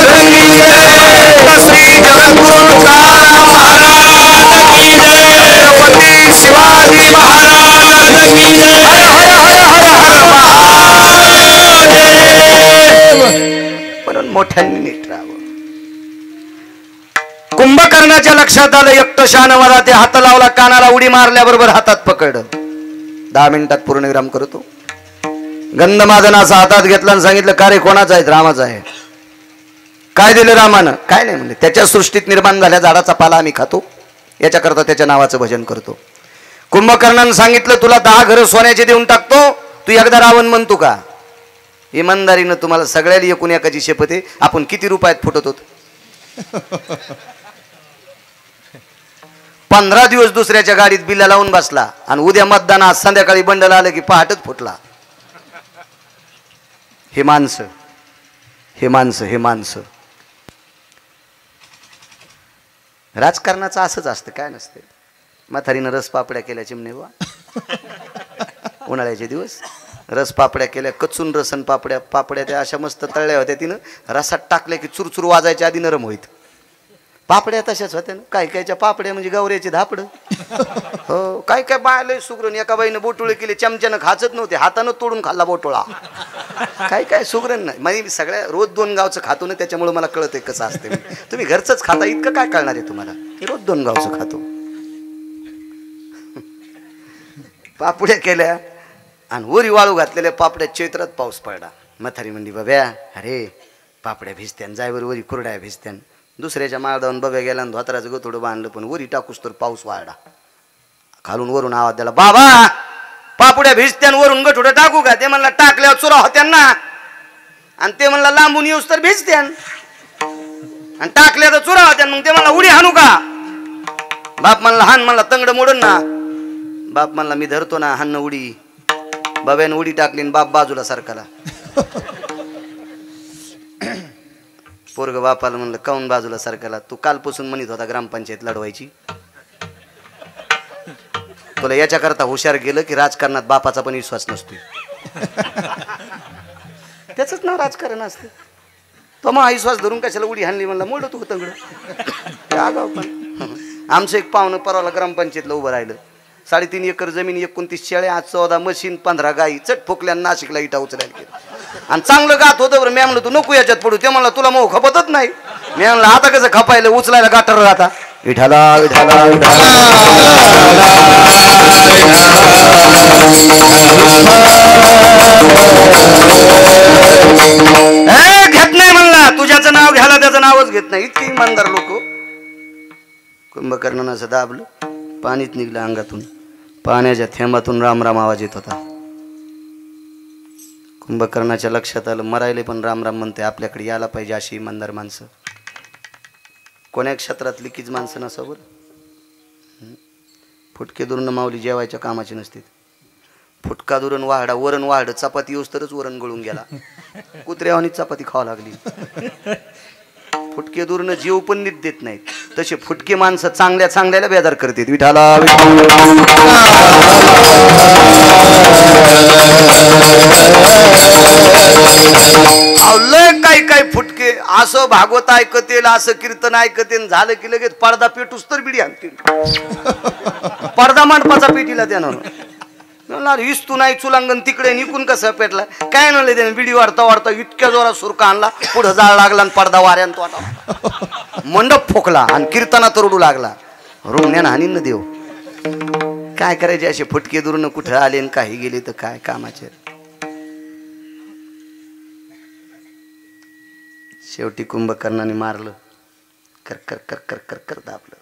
श्री जगद्गुरु महाराज की जय. छत्रपती शिवाजी महाराज की जय. हर हर हर हर महादेव. म्हणून मोठ्यांनी नीट राहावं. कुंभकर्णाच्या लक्षात आलं एकटं शानवाला ते हात लावला कानाला उडी मारल्याबरोबर हातात पकडलं. 10 मिनिटात पूर्णविराम करतो. गंधमादनाचा हातात घेतला आणि सांगितलं का रे कोणाचा आहे? रामाचा आहे. काय दिलं रामानं? काय नाही म्हणले त्याच्या सृष्टीत निर्माण झाल्या झाडाचा पाला आम्ही खातो याच्याकरता त्याच्या नावाचं भजन करतो. कुंभकर्णानं सांगितलं तुला 10 घरं सोन्याचे देऊन टाकतो तू एकदा रावण म्हणतो का? इमानदारीनं तुम्हाला सगळ्याला एकूण एकाची शपथ आहे. आपण किती रुपयात फुटत होतो? 15 दिवस दुसऱ्याच्या गाडीत बिल्ला लावून बसला आणि उद्या मतदान आज संध्याकाळी बंडल आलं की पहाटच फुटला. हे माणसं हे माणसं हे माणसं. राजकारणाचं असंच असतं काय नसते. म्हातारीनं रस पापड्या केल्या चिमणे उन्हाळ्याचे दिवस रस पापड्या केल्या कचून रसन पापड्या पापड्या त्या अशा मस्त तळल्या होत्या. तिनं रसात टाकल्या की चुरचुर वाजायच्या आधी नरम होईत. पापड्या तशाच होत्या ना. काय कायच्या पापड्या म्हणजे गवऱ्याचे धापडं. हो काय काय बायलंय सुगरण. एका बाईनं बोटोळे केले चमच्यानं खाचत नव्हते हातानं तोडून खाल्ला बोटोळा. काय काय सुगरण नाही म्हणजे सगळ्या रोज 2 गावचं खातो ना त्याच्यामुळे मला कळत आहे कसं असते. तुम्ही घरचंच खाता इतकं काय कळणार आहे तुम्हाला. रोज 2 गावचं खातो. पापड्या केल्या आणि वरी वाळू घातलेल्या पापड्या चैत्रात पाऊस पडला. म्हातारी म्हणली बाब्या अरे पापड्या भिजत्यान जायवर वरी कुरड्या भिजत्यान. दुसऱ्याच्या माळदावून बब्या गेला आणि धोतराचं गोथोडं बांधलं पण वरी टाकूस तर पाऊस वाढला. खालून वरून आवाज दिला बाबा पापड्या भिजत्यान वरून गठोडं टाकू का? ते म्हणला टाकल्यावर चुरा होत्या ना आणि ते म्हणला लांबून येऊस तर भिजत्यान आणि टाकल्या तर चुरा होत्या. मग ते म्हणला उडी हाणू का? बाप म्हणला हान. म्हणला तंगड मोडून ना. बाप म्हणला मी धरतो ना हान उडी. बाब्यानं उडी टाकली बाप बाजूला सरकाला. पोरग बापाला म्हणलं काऊन बाजूला सरकाला? तू कालपासून म्हणत होता ग्रामपंचायत लढवायची. तुला याच्याकरता हुशार गेलं की राजकारणात बापाचा पण विश्वास नसतो. त्याच नाव राजकारण असते. तो मग विश्वास धरून कशाला उडी हाणली? म्हणला मोड तू तंगड. पण आमचं एक पाहुणं परवाला ग्रामपंचायतला उभं राहिलं. 3.5 एकर जमीन 29 शेळ्या 14 मशीन 15 गाई चट फुकल्या नाशिकला इटा उचलायला गेलं आणि चांगलं गात होतं बरं. मी म्हणलं तू नको याच्यात पडू. ते म्हणला तुला मग खपतच नाही. मी म्हणलं आता कसं खपायला उचलायला गाठार राहता. विठाला विठाला घेत नाही म्हणला. तुझ्याचं नाव घ्यायला त्याचं नावच घेत नाही. इतकी इमानदार लोक. कुंभकर्णानं असं दाबलं पाणीच निघलं अंगातून. पाण्याच्या थेंबातून राम राम आवाज येत होता. कुंभकर्णाच्या लक्षात आलं मरायले पण राम राम म्हणते. आपल्याकडे यायला पाहिजे अशी इमानदार माणसं. कोण्या क्षेत्रातली कीच माणसं नसावर. फुटके दुरून माऊली जेवायच्या कामाची नसते. फुटका दुरण वाहडा वरण वाहड चपाती येऊस तरच वरण गळून गेला. कुत्र्यावानी चपाती खावा लागली. फुटके दुरण जीव पण नीट देत नाहीत. तसे फुटके माणसं चांगल्या चांगल्याला बेजार करतात. विठाला काय काय फुटके असं भागवत ऐकतेल असं कीर्तन ऐकतेन झालं की लगेच पडदा पेटूस तर बिडी आणतील. पडदा मांडपाचा पेटीला त्यानं हीच तू नाही चुलांगण तिकडे निकून कसं पेटला काय म्हणलं त्याने व्हिडिओ वाढता वाढता इतक्या जोरात सुरका आणला पुढं जाळ लागला आणि पडदा वाऱ्यान तो आता मंडप फोकला आणि कीर्तनात रडू लागला रुग्ण्यानं हानीन देव काय करायचे असे फुटके दुरून कुठं आले आणि काही गेले तर काय कामाचे शेवटी कुंभकर्णाने मारलं कर कर कर कर कर कर दाबलं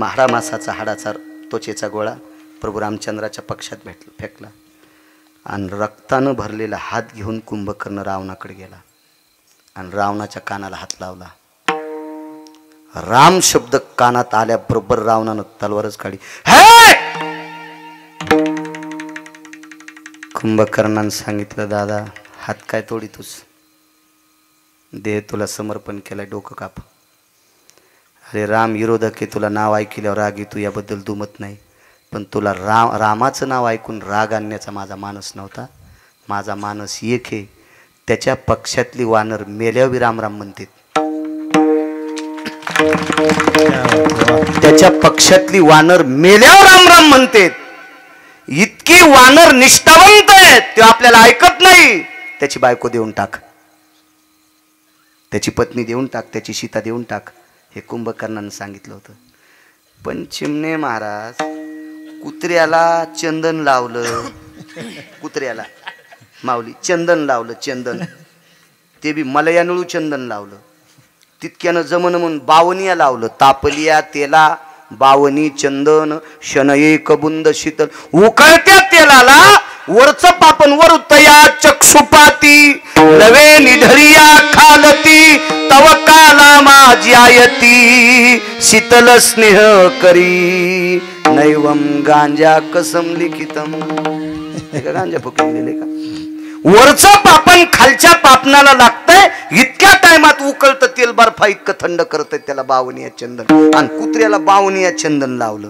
हाडामासाचा हाडाचा त्वचेचा गोळा प्रभू रामचंद्राच्या पक्षात फेकला आणि रक्तानं भरलेला हात घेऊन कुंभकर्ण रावणाकडे गेला आणि रावणाच्या कानाला हात लावला राम शब्द कानात आल्याबरोबर रावणानं तलवारच काढली कुंभकर्णानं सांगितलं दादा हात काय तोडीतोस देह तुला समर्पण केलाय डोकं काप अरे राम विरोधक आहे तुला नाव ऐकल्यावर राग येतो याबद्दल दुमत नाही पण तुला रामाचं नाव ऐकून राग आणण्याचा माझा मानस नव्हता माझा मानस एक आहे त्याच्या पक्षातली वानर मेल्यावर राम राम म्हणते त्याच्या पक्षातली वानर मेल्यावर राम राम म्हणते इतकी वानर निष्ठावंत आहेत ते आपल्याला ऐकत नाही त्याची बायको देऊन टाक त्याची पत्नी देऊन टाक त्याची सीता देऊन टाक हे कुंभकर्णानं सांगितलं होतं पण चिमणे महाराज कुत्र्याला चंदन लावलं कुत्र्याला माऊली चंदन लावलं चंदन ते बी मलयानळू चंदन लावलं तितक्यानं जमन म्हणून बावनिया लावलं तापलिया तेला बावनी चंदन शनये कबुंद शीतल उकळत्या तेलाला वरचं पापन वर तया चक्षुपाती नवे निधरिया खालती तव काला माझ्यायती शीतल स्नेह करी नैवम गांजा कसम लिखितम गांजा फुकलेले का वरचं पापन खालच्या पापनाला लागतंय इतक्या टायमात उकळतं तेल बर्फा इतकं थंड करतंय त्याला बावनिया चंदन आणि कुत्र्याला बावनिया चंदन लावलं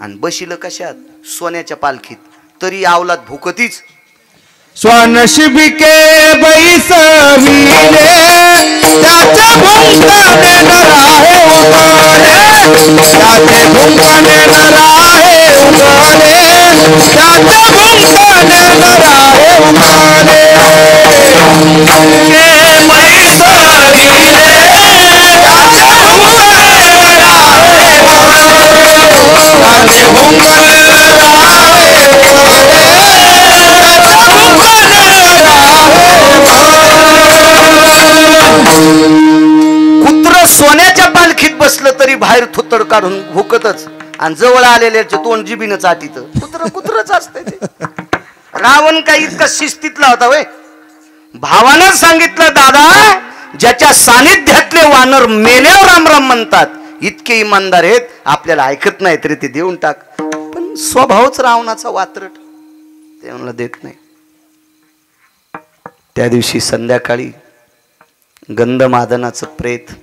आणि बशील कशात सोन्याच्या पालखीत तरी आवलात भुकतीच स्वानशिबिके बैसविले त्याच्या भुंकाने नराहे उगले त्याचे भुंकाने नराहे उगले त्याच्या भुंकाने नराहे उगले के बैसविले त्याच्या भुंकाने नराहे उगले त्याचे भुंकाने नराहे कुत्र सोन्याच्या पालखीत बसलं तरी बाहेर थुतड काढून भुकतच आणि जवळ आलेल्याचे तोंड जिबीनं चाटीत कुत्रच असते ते रावण काही इतका शिस्तीतला होता वय भावानं सांगितलं दादा ज्याच्या सानिध्यातले वानर मेल्यावर राम राम म्हणतात इतके इमानदार आहेत आपल्याला ऐकत नाही तरी ते देऊन टाक पण स्वभावच रावणाचा वात्रट ते म्हणलं देत नाही त्या दिवशी संध्याकाळी गंधमादनाचं प्रेत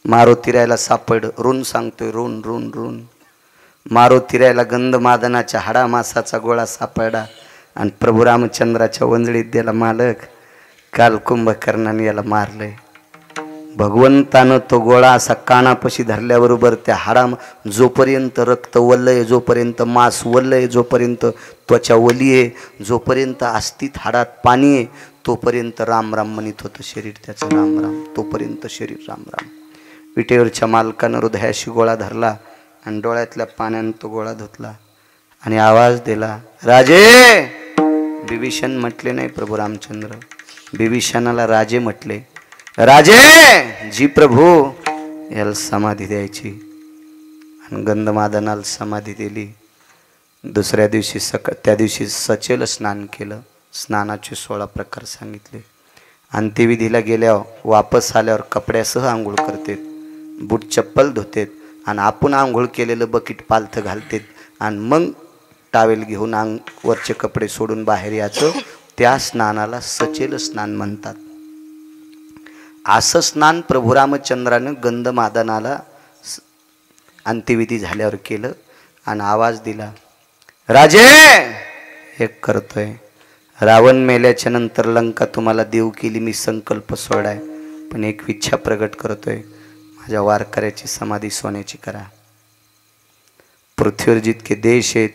मारुतीरायला सापड ऋण सांगतोय ऋण ऋण ऋण मारुतीरायला गंधमादनाच्या हाडामासाचा गोळा सापडला आणि प्रभू रामचंद्राच्या वंजळीत दिला मालक काल कुंभकर्णाने याला मारलंय भगवंतानं तो गोळा असा कानापाशी धरल्याबरोबर त्या हाडा जोपर्यंत रक्त वल्लय जोपर्यंत मांस वल्लय जोपर्यंत त्वचा वली आहे जोपर्यंत अस्थित हाडात पाणी आहे तोपर्यंत राम राम म्हणत होतं शरीर त्याचं राम राम तोपर्यंत शरीर राम राम विटेवरच्या मालकानं हृदयाशी गोळा धरला आणि डोळ्यातल्या पाण्यानं तो गोळा धुतला आणि आवाज दिला राजे बिभीषण म्हटले नाही प्रभू रामचंद्र बिभीषणाला राजे म्हटले राजे जी प्रभू याला समाधी द्यायची आणि गंधमादनाला समाधी दिली दुसऱ्या दिवशी त्या दिवशी सचेल स्नान केलं स्नानाचे 16 प्रकार सांगितले अंत्यविधीला गेल्यावर वापस आल्यावर कपड्यासह आंघोळ करतात बूट चप्पल धुतेत आणि आपण आंघोळ केलेलं बकीट पालथं घालतेत आणि मग टावेल घेऊन वरचे कपडे सोडून बाहेर यायचं त्या स्नानाला सचेल स्नान म्हणतात असं स्नान प्रभू रामचंद्रानं गंधमादनाला अंत्यविधी झाल्यावर केलं आणि आवाज दिला राजे हे करतोय रावण मेल्याच्या नंतर लंका तुम्हाला देव केली मी संकल्प सोडाय पण एक इच्छा प्रगट करतोय माझ्या वारकऱ्याची समाधी सोन्याची करा पृथ्वीवर जितके देश आहेत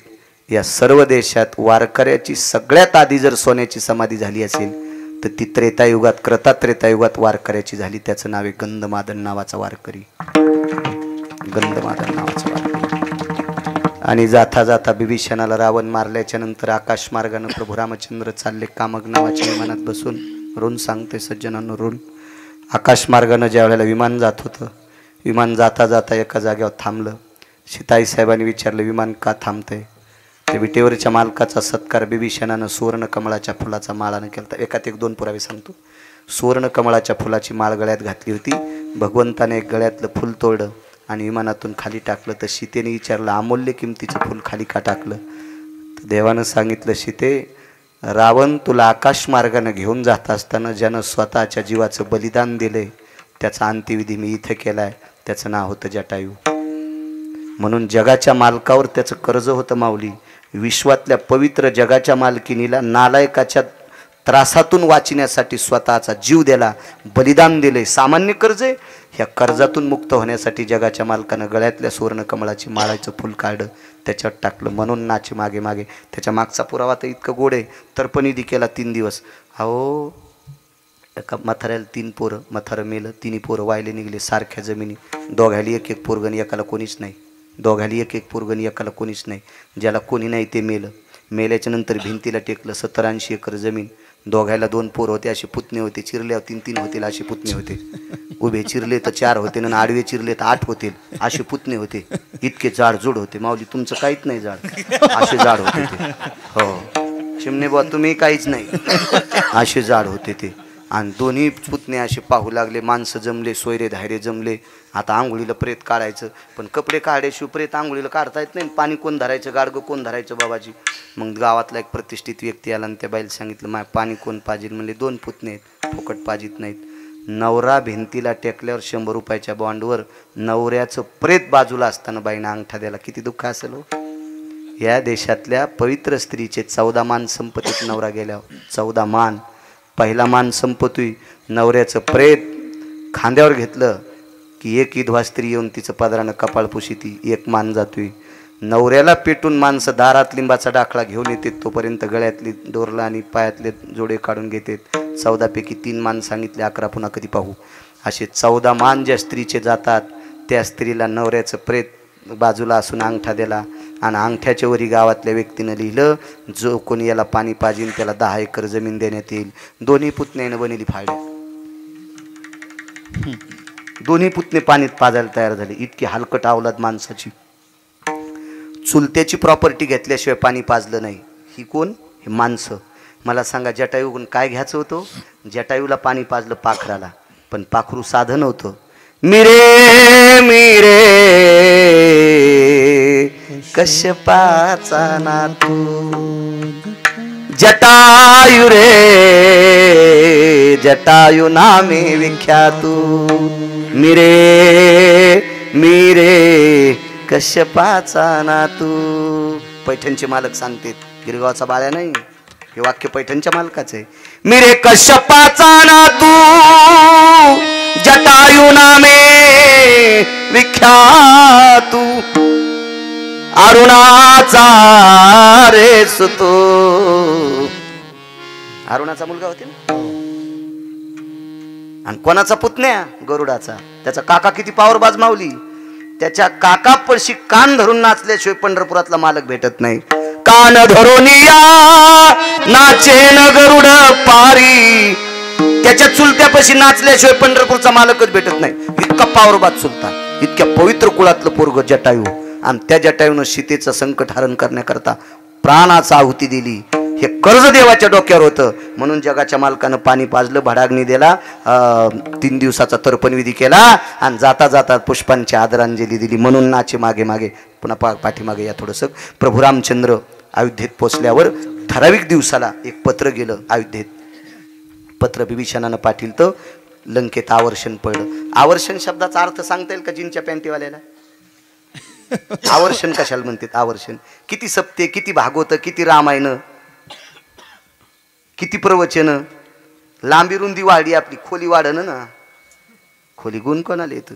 या सर्व देशात वारकऱ्याची सगळ्यात आधी जर सोन्याची समाधी झाली असेल तर ती त्रेतायुगात त्रेतायुगात वारकऱ्याची झाली. त्याचं नाव आहे गंधमादन नावाचा वारकरी. गंधमादन नावाचा वारकरी. आणि जाता जाता बिभीषणाला रावण मारल्याच्या नंतर आकाश मार्गानं प्रभू रामचंद्र चालले कामक नावाच्या विमानात बसून. ऋण सांगते सज्जनांनो, ऋण. आकाश मार्गानं ज्या वेळेला विमान जात होतं, विमान जाता जाता एका जागेवर थांबलं. सीताई साहेबांनी विचारलं विमान का थांबतंय. त्या विटेवरच्या मालकाचा सत्कार बिभीषणानं सुवर्ण कमळाच्या फुलाचा माळानं केला. एकात एक दोन पुरावे सांगतो. सुवर्ण कमळाच्या फुलाची माळ गळ्यात घातली होती. भगवंताने एक गळ्यातलं फुल तोडलं आणि विमानातून खाली टाकलं. तर सीतेने विचारलं अमूल्य किमतीचं फुल खाली का टाकलं. तर देवानं सांगितलं सीते, रावण तुला आकाश मार्गानं घेऊन जात असताना ज्यानं स्वतःच्या जीवाचं बलिदान दिले त्याचा अंत्यविधी मी इथे केलाय. त्याचं नाव होतं जटायू. म्हणून जगाच्या मालकावर त्याचं कर्ज होतं माऊली. विश्वातल्या पवित्र जगाच्या मालकिनीला नालायकाच्या त्रासातून वाचण्यासाठी स्वतःचा जीव दिला, बलिदान दिले. सामान्य कर्ज आहे. ह्या कर्जातून मुक्त होण्यासाठी जगाच्या मालकानं गळ्यातल्या सुवर्ण कमळाची माळाचं फुल काढलं, त्याच्यात टाकलं. म्हणून नाचे मागे मागे. त्याच्या मागचा पुरावा तर इतकं गोड आहे. तर्पणविधी केला 3 दिवस. अहो एका म्हाताऱ्याला 3 पोरं, म्हातारं मेलं. 3 पोरं वायले निघले सारख्या जमिनी. दोघाली एक एक पोरगण, एकाला कोणीच नाही. दोघाली एक एक पोरगण, एकाला कोणीच नाही. ज्याला कोणी नाही ते मेलं. मेल्याच्या नंतर भिंतीला टेकलं. 70-80 एकर जमीन. दोघायला 2 पोरं होते, असे पुतणे होते. चिरल्यावर 3-3 होतील असे पुतणे होते. उभे चिरले तर 4 होते आणि आडवे चिरले तर 8 होतील असे पुतणे होते. इतके जाडजूड होते. माऊली तुमचं काहीच नाही जाड, असे जाड होते ते. हो चिमणे बुवा तुम्ही काहीच नाही, असे जाड होते ते. आणि दोन्ही पुतणे असे पाहू लागले. माणसं जमले, सोयरे धायरे जमले. आता आंघोळीला प्रेत काढायचं, पण कपडे काढायशिवाय प्रेत आंघोळीला काढता येत नाही. पाणी कोण धरायचं, गाडगं कोण धरायचं बाबाजी. मग गावातला एक प्रतिष्ठित व्यक्ती आला आणि त्या बाईला सांगितलं माय पाणी कोण पाहिजे. म्हणले 2 पुतणे आहेत, फुकट पाजित नाहीत. नवरा भिंतीला टेकल्यावर 100 रुपयाच्या बॉन्डवर नवऱ्याचं प्रेत बाजूला असताना बाईनं अंगठा द्याला. किती दुःख असेल हो. या देशातल्या पवित्र स्त्रीचे 14 मान संपत्तीत नवरा गेल्यावर 14 मान. पहिला मान संपतोय, नवऱ्याचं प्रेत खांद्यावर घेतलं की एक विधवा स्त्री येऊन तिचं पदरानं कपाळ पुशीती, 1 मान जातोय. नवऱ्याला पेटून माणसं दारात लिंबाचा डाकळा घेऊन येते, तोपर्यंत गळ्यातली डोरला आणि पायातले जोडे काढून घेतात. 14 पैकी 3 मान सांगितले, 11 पुन्हा कधी पाहू. असे 14 मान ज्या स्त्रीचे जातात त्या स्त्रीला नवऱ्याचं प्रेत बाजूला असून अंगठा दिला. आणि अंगठ्याच्या वरी गावातल्या व्यक्तीनं लिहिलं जो कोणी याला पाणी पाजीन त्याला 10 एकर जमीन देण्यात येईल. दोन्ही पुतण्यानं बनेली फाळ्या. दोन्ही पुतणे पाण्यात पाजायला तयार झाले. इतकी हलकट अवलाद माणसाची. चुलत्याची प्रॉपर्टी घेतल्याशिवाय पाणी पाजलं नाही. ही कोण? हे माणसं. मला सांगा जटायूकडून काय घ्यायचं होतं. जटायूला पाणी पाजलं पाखराला, पण पाखरू साधं नव्हतं. मिरे मिरे कश्यपाचा नातू जटायू रे, जटायू नामे विख्यातू. मिरे मिरे कश्यपाचा नातू. पैठणचे मालक सांगतात, गिरगावचा बाळ्या नाही. हे वाक्य पैठणच्या मालकाचं आहे. मिरे कश्यपाचा नातू जटायू नामे विख्यातू. अरुणाचा रे सुतो. अरुणाचा मुलगा होते ना. आणि कोणाचा पुतण्या? गरुडाचा. त्याचा काका किती पावरबाज माऊली. त्याच्या काका पडशी कान धरून नाचल्याशिवाय पंढरपुरातला मालक भेटत नाही. कान धरून या नाचेन गरुड पारी. त्याच्या चुलत्यापाशी नाचल्याशिवाय पंढरपूरचा मालकच भेटत नाही. इतका पावरबाज चुलता, इतक्या पवित्र कुळातलं पोरग जटायू. आणि त्या जटायूनं सीतेचं संकट हरण करण्याकरता प्राणाचा आहुती दिली. हे कर्ज देवाच्या डोक्यावर होतं. म्हणून जगाच्या मालकानं पाणी पाजलं, भडाग्नी दिला, 3 दिवसाचा तर्पणविधी केला आणि जाता जाता पुष्पांची आदरांजली दिली. म्हणून नाचे मागे मागे. पुन्हा पाठीमागे या थोडंसं. प्रभू रामचंद्र अयोध्येत पोचल्यावर ठराविक दिवसाला एक पत्र गेलं अयोध्येत. पत्र बिभीषणानं पाठील तर लंकेत आवर्षण पडलं. आवर्षण शब्दाचा अर्थ सांगता येईल का जीनच्या पॅन्टीवाल्याला? आवर्षण कशाला म्हणतात? आवर्षण किती सप्ते, किती भागवत, किती रामायण, किती प्रवचन. लांबी रुंदी वाढली आपली, खोली वाढन ना. खोली गुण कोणाला येतं?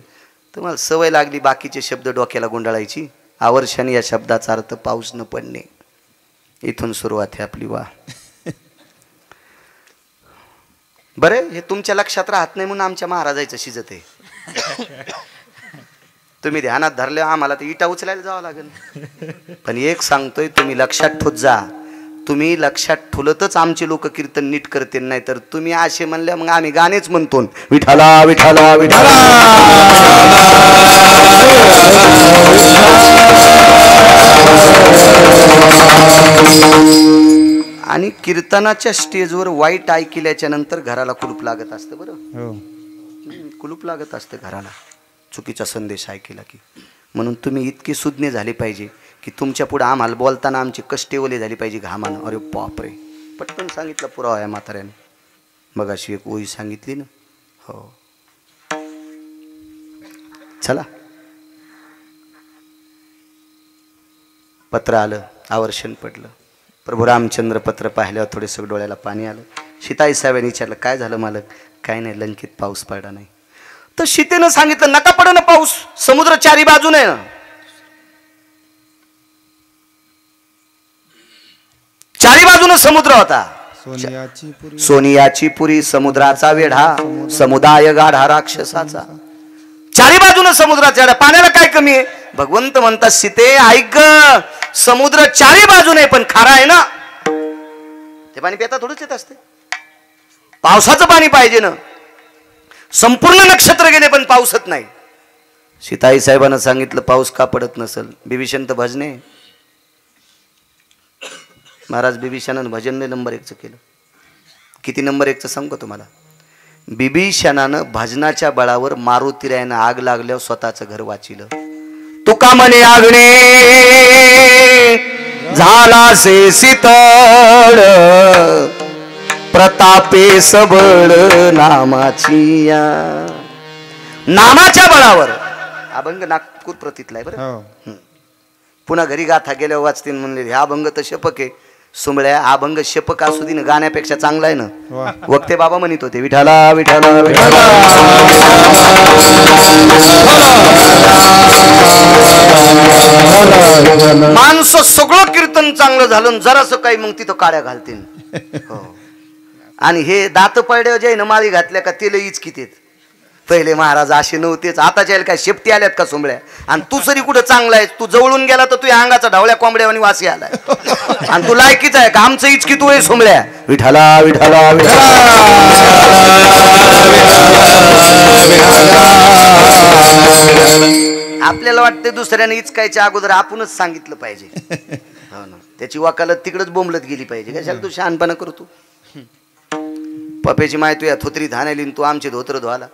तुम्हाला सवय लागली बाकीचे शब्द डोक्याला गुंडाळायची. आवर्षण या शब्दाचा अर्थ पाऊस न पडणे. इथून सुरुवात आहे आपली. वा बरे, हे तुमच्या लक्षात राहत नाही म्हणून आमच्या महाराजाचं शिजत आहे. तुम्ही ध्यानात धरले आम्हाला तर इटा उचलायला जावं लागेल. पण एक सांगतोय, तुम्ही लक्षात ठेवत जा. तुम्ही लक्षात ठेवलतच आमचे लोक कीर्तन नीट करते, नाही तर तुम्ही असे म्हणले मग आम्ही गाणेच म्हणतो, विठाला विठाला विठाला. आणि कीर्तनाच्या स्टेजवर वाईट ऐकल्याच्या नंतर घराला कुलूप लागत असतं. बरं, कुलूप लागत असतं घराला चुकीचा संदेश ऐकला की. म्हणून तुम्ही इतकी सुज्ञ झाली पाहिजे की तुमच्या पुढे आम्हाला बोलताना आमची कष्टे ओले झाली पाहिजे घामानं. अरे बापरे, पटकन सांगितलं पुरावा आहे म्हाताऱ्याने. मग अशी एक ओळी सांगितली ना. हो चला, पत्र आलं, आवर्षण पडलं. प्रभू रामचंद्र पत्र पाहिल्यावर थोडेसं डोळ्याला पाणी आलं. सीताई साहेबांनी विचारलं, काय झालं मालक? काय नाही, लंकेत पाऊस पडला नाही. तर सीतेनं सांगितलं, नका पड ना पाऊस, समुद्र चारी बाजूने ना. चारी बाजूने समुद्र होता. सोनियाची पुरी समुद्राचा वेढा, समुदाय गाढा राक्षसाचा. चारी बाजूने समुद्राचा वेढा, पाण्याला काय कमी आहे? भगवंत म्हणतात, सीते ऐक, समुद्र चारी बाजूने पण खारा आहे ना. ते पाणी पिता थोडंच येत असते. पावसाचं पाणी पाहिजे ना. संपूर्ण नक्षत्र गेले पण पाऊसच नाही. सीताई साहेबांना सांगितलं, पाऊस का पडत नसेल? बिभीषण तर भजने. महाराज बिभीषणानं भजन नंबर 1चं केलं. किती नंबर 1चं सांगू तुम्हाला? बिभीषणानं भजनाच्या बळावर मारुतीरायानं आग लागल्यावर स्वतःचं घर वाचिलं. तुका म्हणे आगणे झाला से शीतळ, प्रतापे सबळ नामाची. नामाच्या बळावर अभंग नागपूर प्रतीतला आहे बरं. पुन्हा घरी गाथा गेल्यावर वाचतील म्हणले, हा अभंग तर शपक आहे. सुंबळ्या, अभंग शपक असू दे ना, गाण्यापेक्षा चांगला आहे ना. वक्ते बाबा म्हणत होते, विठाला विठाला विठाला. माणसं सगळं कीर्तन चांगलं झालं, जरासं काही मग तिथं काड्या घालतील. आणि हे दात पडले जे ना माळी घातल्या का ते लईच कितीत. पहिले महाराज असे नव्हतेच. आताच्या काय शेपटी आल्यात का सोंबळ्या? आणि तू सरी कुठं चांगला आहेस? तू जवळून गेला तर तुझ्या अंगाचा ढवळ्या कोंबड्यावानी वासी आलाय. आणि तू लायकीच आहे का? आमचं इचकी तू आहे सोंबळ्या. विठाला विठाला विठाला. आपल्याला वाटते दुसऱ्याने इचकायच्या अगोदर आपणच सांगितलं पाहिजे. हो ना, त्याची वकालत तिकडच बोंबलत गेली पाहिजे. कशाला तू शहाणपणा करतो? पप्याची माय तुया थोतरी धाण्याली तू आमचे धोत्र धुवाला.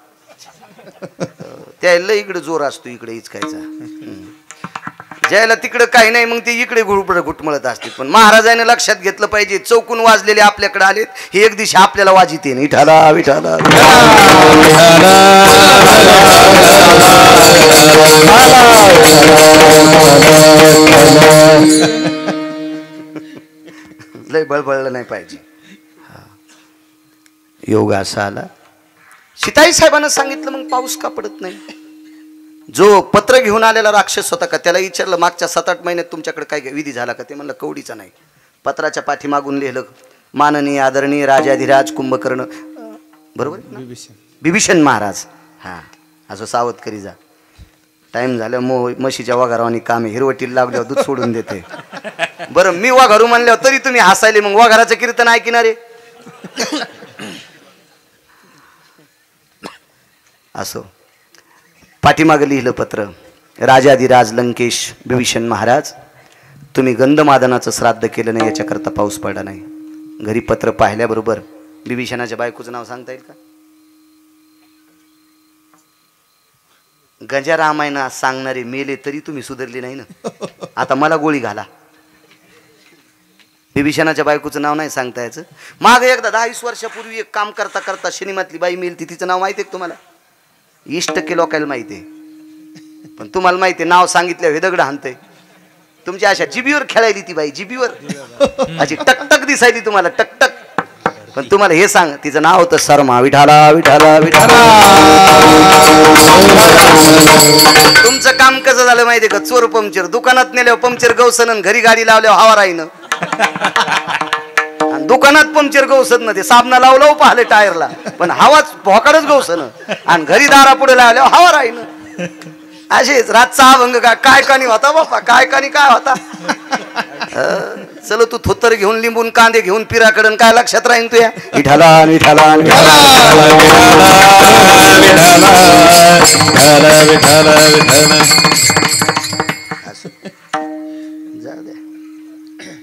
त्याला इकडे जोर असतो, इकडे इचकायचा. ज्याला तिकडे काही नाही मग ते इकडे घुटमळत असते. पण महाराजांनी लक्षात घेतलं पाहिजे, चौकून वाजलेले आपल्याकडे आलेत, हे एक दिवशी आपल्याला वाजिते. विठाला विठाला. लय बळबळलं नाही पाहिजे. योग असा आला. सीताई साहेबांना सांगितलं, मग पाऊस का पडत नाही? जो पत्र घेऊन आलेला राक्षस होता का, त्याला विचारलं, मागच्या 7-8 महिन्यात तुमच्याकडे काय विधी झाला का? ते म्हणलं, कवडीचा नाही. पत्राच्या पाठीमागून लिहिलं, माननीय आदरणीय राजाधिराज कुंभकर्ण, बरोबर बिभीषण महाराज. हा, असं सावध करी जा. टाइम झालं म्हशीच्या वाघारावानी काम हिरवटीला लावल्यावर दूध सोडून देते. बरं, मी वाघारू म्हणल्यावर तरी तुम्ही हसायले, मग वाघाराचं कीर्तन ऐकणारे. असो, पाठीमागे लिहिलं पत्र, राजाधिराज लंकेश बिभीषण महाराज, तुम्ही गंधमादनाचं श्राद्ध केलं नाही, याच्याकरता पाऊस पडला नाही. घरी पत्र पाहिल्याबरोबर बिभीषणाच्या बायकोचं नाव सांगता येईल का? गजा रामायण सांगणारे मेले तरी तुम्ही सुधारले नाही ना. आता मला गोळी घाला. बिभीषणाच्या बायकोचं नाव नाही सांगता यायचं. माग एकदा 10-20 वर्षापूर्वी एक काम करता करता सिनेमातली बाई मिळती, तिचं नाव माहिती आहे तुम्हाला? 20% लोकांना माहिती आहे, पण तुम्हाला माहिती आहे नाव सांगितलं हे दगड हाणतंय. तुमच्या अशा जिबीवर खेळायली ती बाई, जिबीवर अशी टकटक दिसायली तुम्हाला, टकटक. पण तुम्हाला हे सांग, तिचं नाव होतं शर्मा. विठाला विठाला विठाला. तुमचं काम कसं झालं माहितीये का? चोर पंक्चर. दुकानात नेल्यावर पंक्चर गवसन, घरी गाडी लावल्यावर हवा राहीन. दुकानात पंक्चर गवसत ना, ते साबणा लावलं पाहिले टायरला, पण हवाच भोकाडच गवसन. आणि घरी दारा पुढे लावल्यावर हवा राहीन. असेच रातचा अभंग काय कानी होता बापा, काय कानी काय होता. चलो तू थोत्तर घेऊन लिंबून कांदे घेऊन पिराकडून काय लक्षात राहीन तुया. विठाला विठाला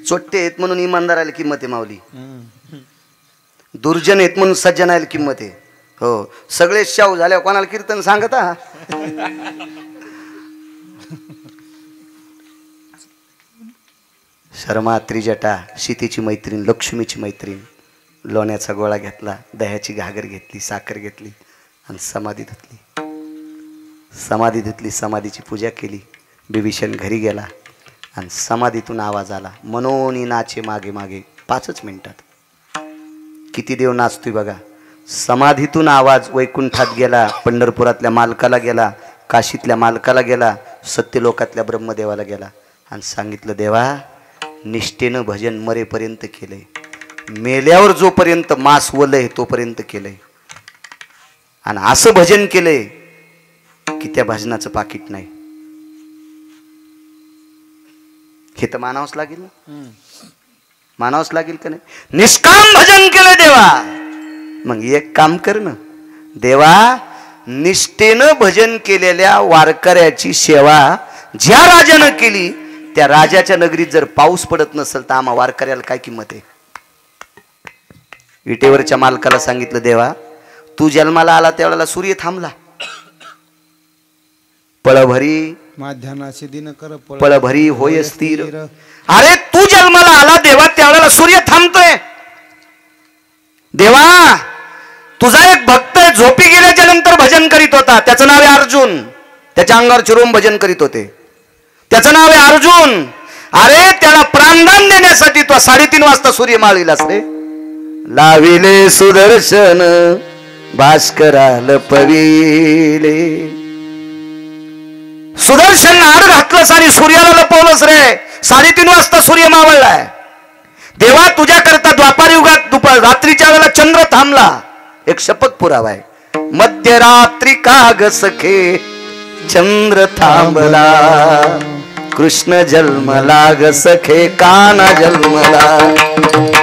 चोट्टे आहेत म्हणून इमानदाराला किंमत आहे माऊली. दुर्जन आहेत म्हणून सज्जनाला किंमत आहे. हो, सगळे शाहू झाल्यावर कोणाला कीर्तन सांगता. शर्मा त्रिजटा, सीतेची मैत्रीण, लक्ष्मीची मैत्रीण. लोण्याचा गोळा घेतला, दह्याची घागर घेतली, साखर घेतली आणि समाधी धुतली. समाधी धुतली, समाधीची पूजा केली. बिभीषण घरी गेला आणि समाधीतून आवाज आला, मनोनी नाचे मागे मागे. 5च मिनिटात किती देव नाचतोय बघा. समाधीतून आवाज वैकुंठात गेला, पंढरपुरातल्या मालकाला गेला, काशीतल्या मालकाला गेला, सत्यलोकातल्या ब्रह्मदेवाला गेला आणि सांगितलं, देवा निष्ठेनं भजन मरेपर्यंत केलंय, मेल्यावर जोपर्यंत मास वलय तोपर्यंत केलंय. आणि असं भजन केलंय की त्या भजनाचं पाकिट नाही. हे तर मानावंच लागेल ना, मानावंच लागेल का नाही. निष्काम भजन केलं देवा. मग एक काम कर ना देवा, निष्ठेनं भजन केलेल्या वारकऱ्याची सेवा ज्या राजानं केली, त्या राजाच्या नगरीत जर पाऊस पडत नसेल तर आम्हा वारकऱ्याला काय किंमत आहे. विटेवरच्या मालकाला सांगितलं, देवा तू जन्माला आला त्यावेळेला सूर्य थांबला. पळभरी माध्यानाचे दिन कर पळभरी होय स्थिर. अरे तू जन्माला आला देवा त्यावेळेला सूर्य थांबतोय. देवा तुझा एक भक्त झोपी गेल्याच्या नंतर भजन करीत होता, त्याचं नाव आहे अर्जुन. त्याच्या अंगावर चिरोम भजन करीत होते, त्याचं नाव आहे अर्जुन. अरे त्याला प्राणदान देण्यासाठी तो 3:30 वाजता सूर्य माळीलास रे. लाविले सुदर्शन भास्कराल पविले. सुदर्शन आड घातलंस आणि सूर्याला लपवलंस रे. 3:30 वाजता सूर्य मावळलाय. देवा तुझ्या करता द्वापार युगात रात्रीच्या वेळेला चंद्र थांबला. एक शपथ पुरावा आहे. मध्यरात्री काग सखे चंद्र थांबला, कृष्ण जन्मला ग सखे काना जन्मला,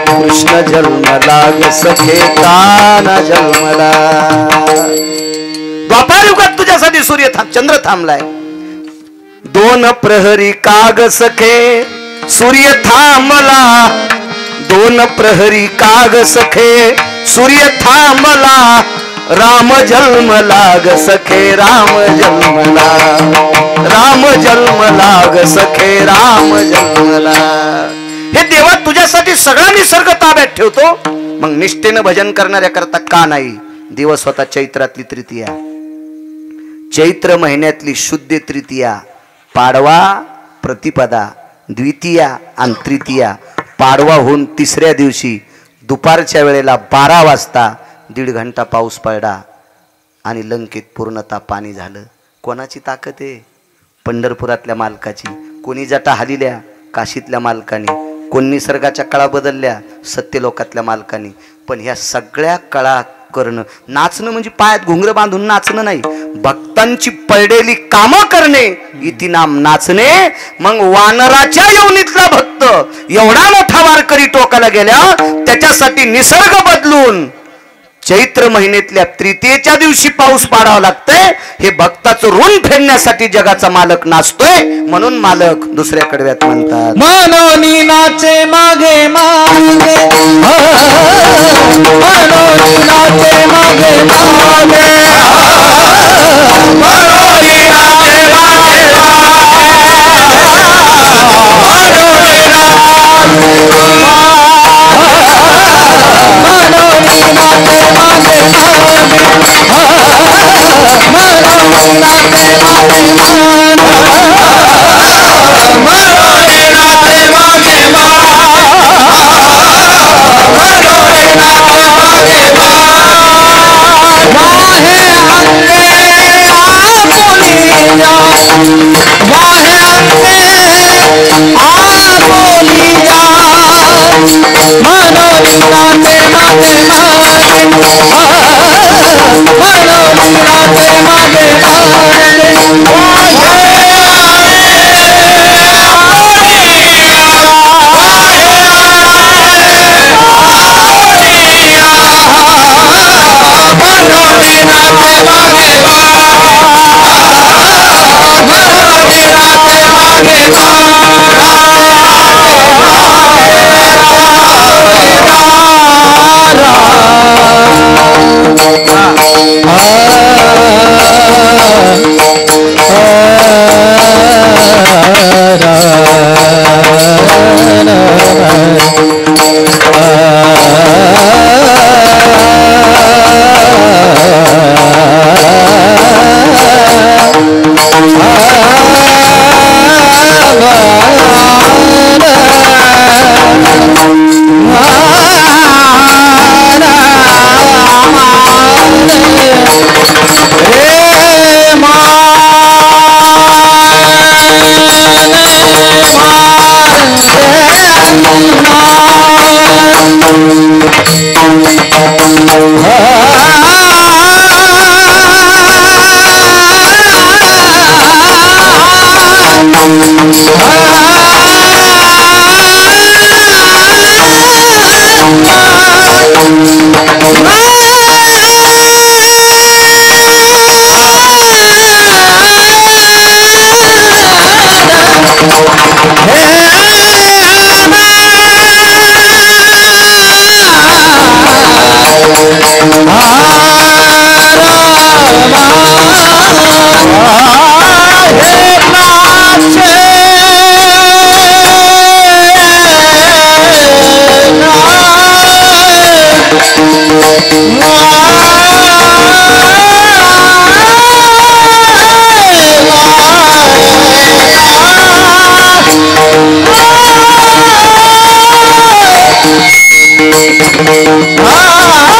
कृष्ण जन्मला ग सखे काना जन्मला. द्वापार युगात तुझ्यासाठी सूर्य चंद्र थांबलाय. 2 प्रहरी काग सखे सूर्य थांबला, 2 प्रहरी काग सखे सूर्य थांबला, राम जन्मला ग सखे राम जन्मला, राम जन्मला ग सखे राम जन्मला. हे देवा तुझ्यासाठी सगळा निसर्ग ताब्यात ठेवतो, मग निष्ठेनं भजन करणाऱ्या करता का नाही. दिवस होता चैत्रातली तृतीया, चैत्र महिन्यातली शुद्ध तृतीया, पाडवा, प्रतिपदा, द्वितीया आणि तृतीया. पाडवा होऊन 3ऱ्या दिवशी दुपारच्या वेळेला 12 वाजता 1.5 घंटा पाऊस पडला आणि लंकेत पूर्णतः पाणी झालं. कोणाची ताकद आहे? पंढरपुरातल्या मालकाची. कोणी जटा हलिल्या? काशीतल्या मालकाने. कोण निसर्गाच्या कळा बदलल्या? सत्यलोकातल्या मालकाने. पण ह्या सगळ्या कळा करणं, नाचणं म्हणजे पायात घुंगर बांधून नाचणं नाही, भक्तांची पडलेली कामं करणे इति नाम नाचणे. मग वानराच्या योनीतला भक्त एवढा मोठा वारकरी टोकाला गेल्या, त्याच्यासाठी निसर्ग बदलून चैत्र महिन्यातल्या तृतीयेच्या दिवशी पाऊस पाडावा लागतंय. हे भक्ताचं ऋण फेडण्यासाठी जगाचा मालक नाचतोय, म्हणून मालक दुसऱ्या कडव्यात म्हणतात, मनोनी नाचे मागे मागे, मनोनी नाचे मागे मागे, मनोनी नाचे मागे मागे नाचे मागे मागे मनोनी नाचे मागे Ah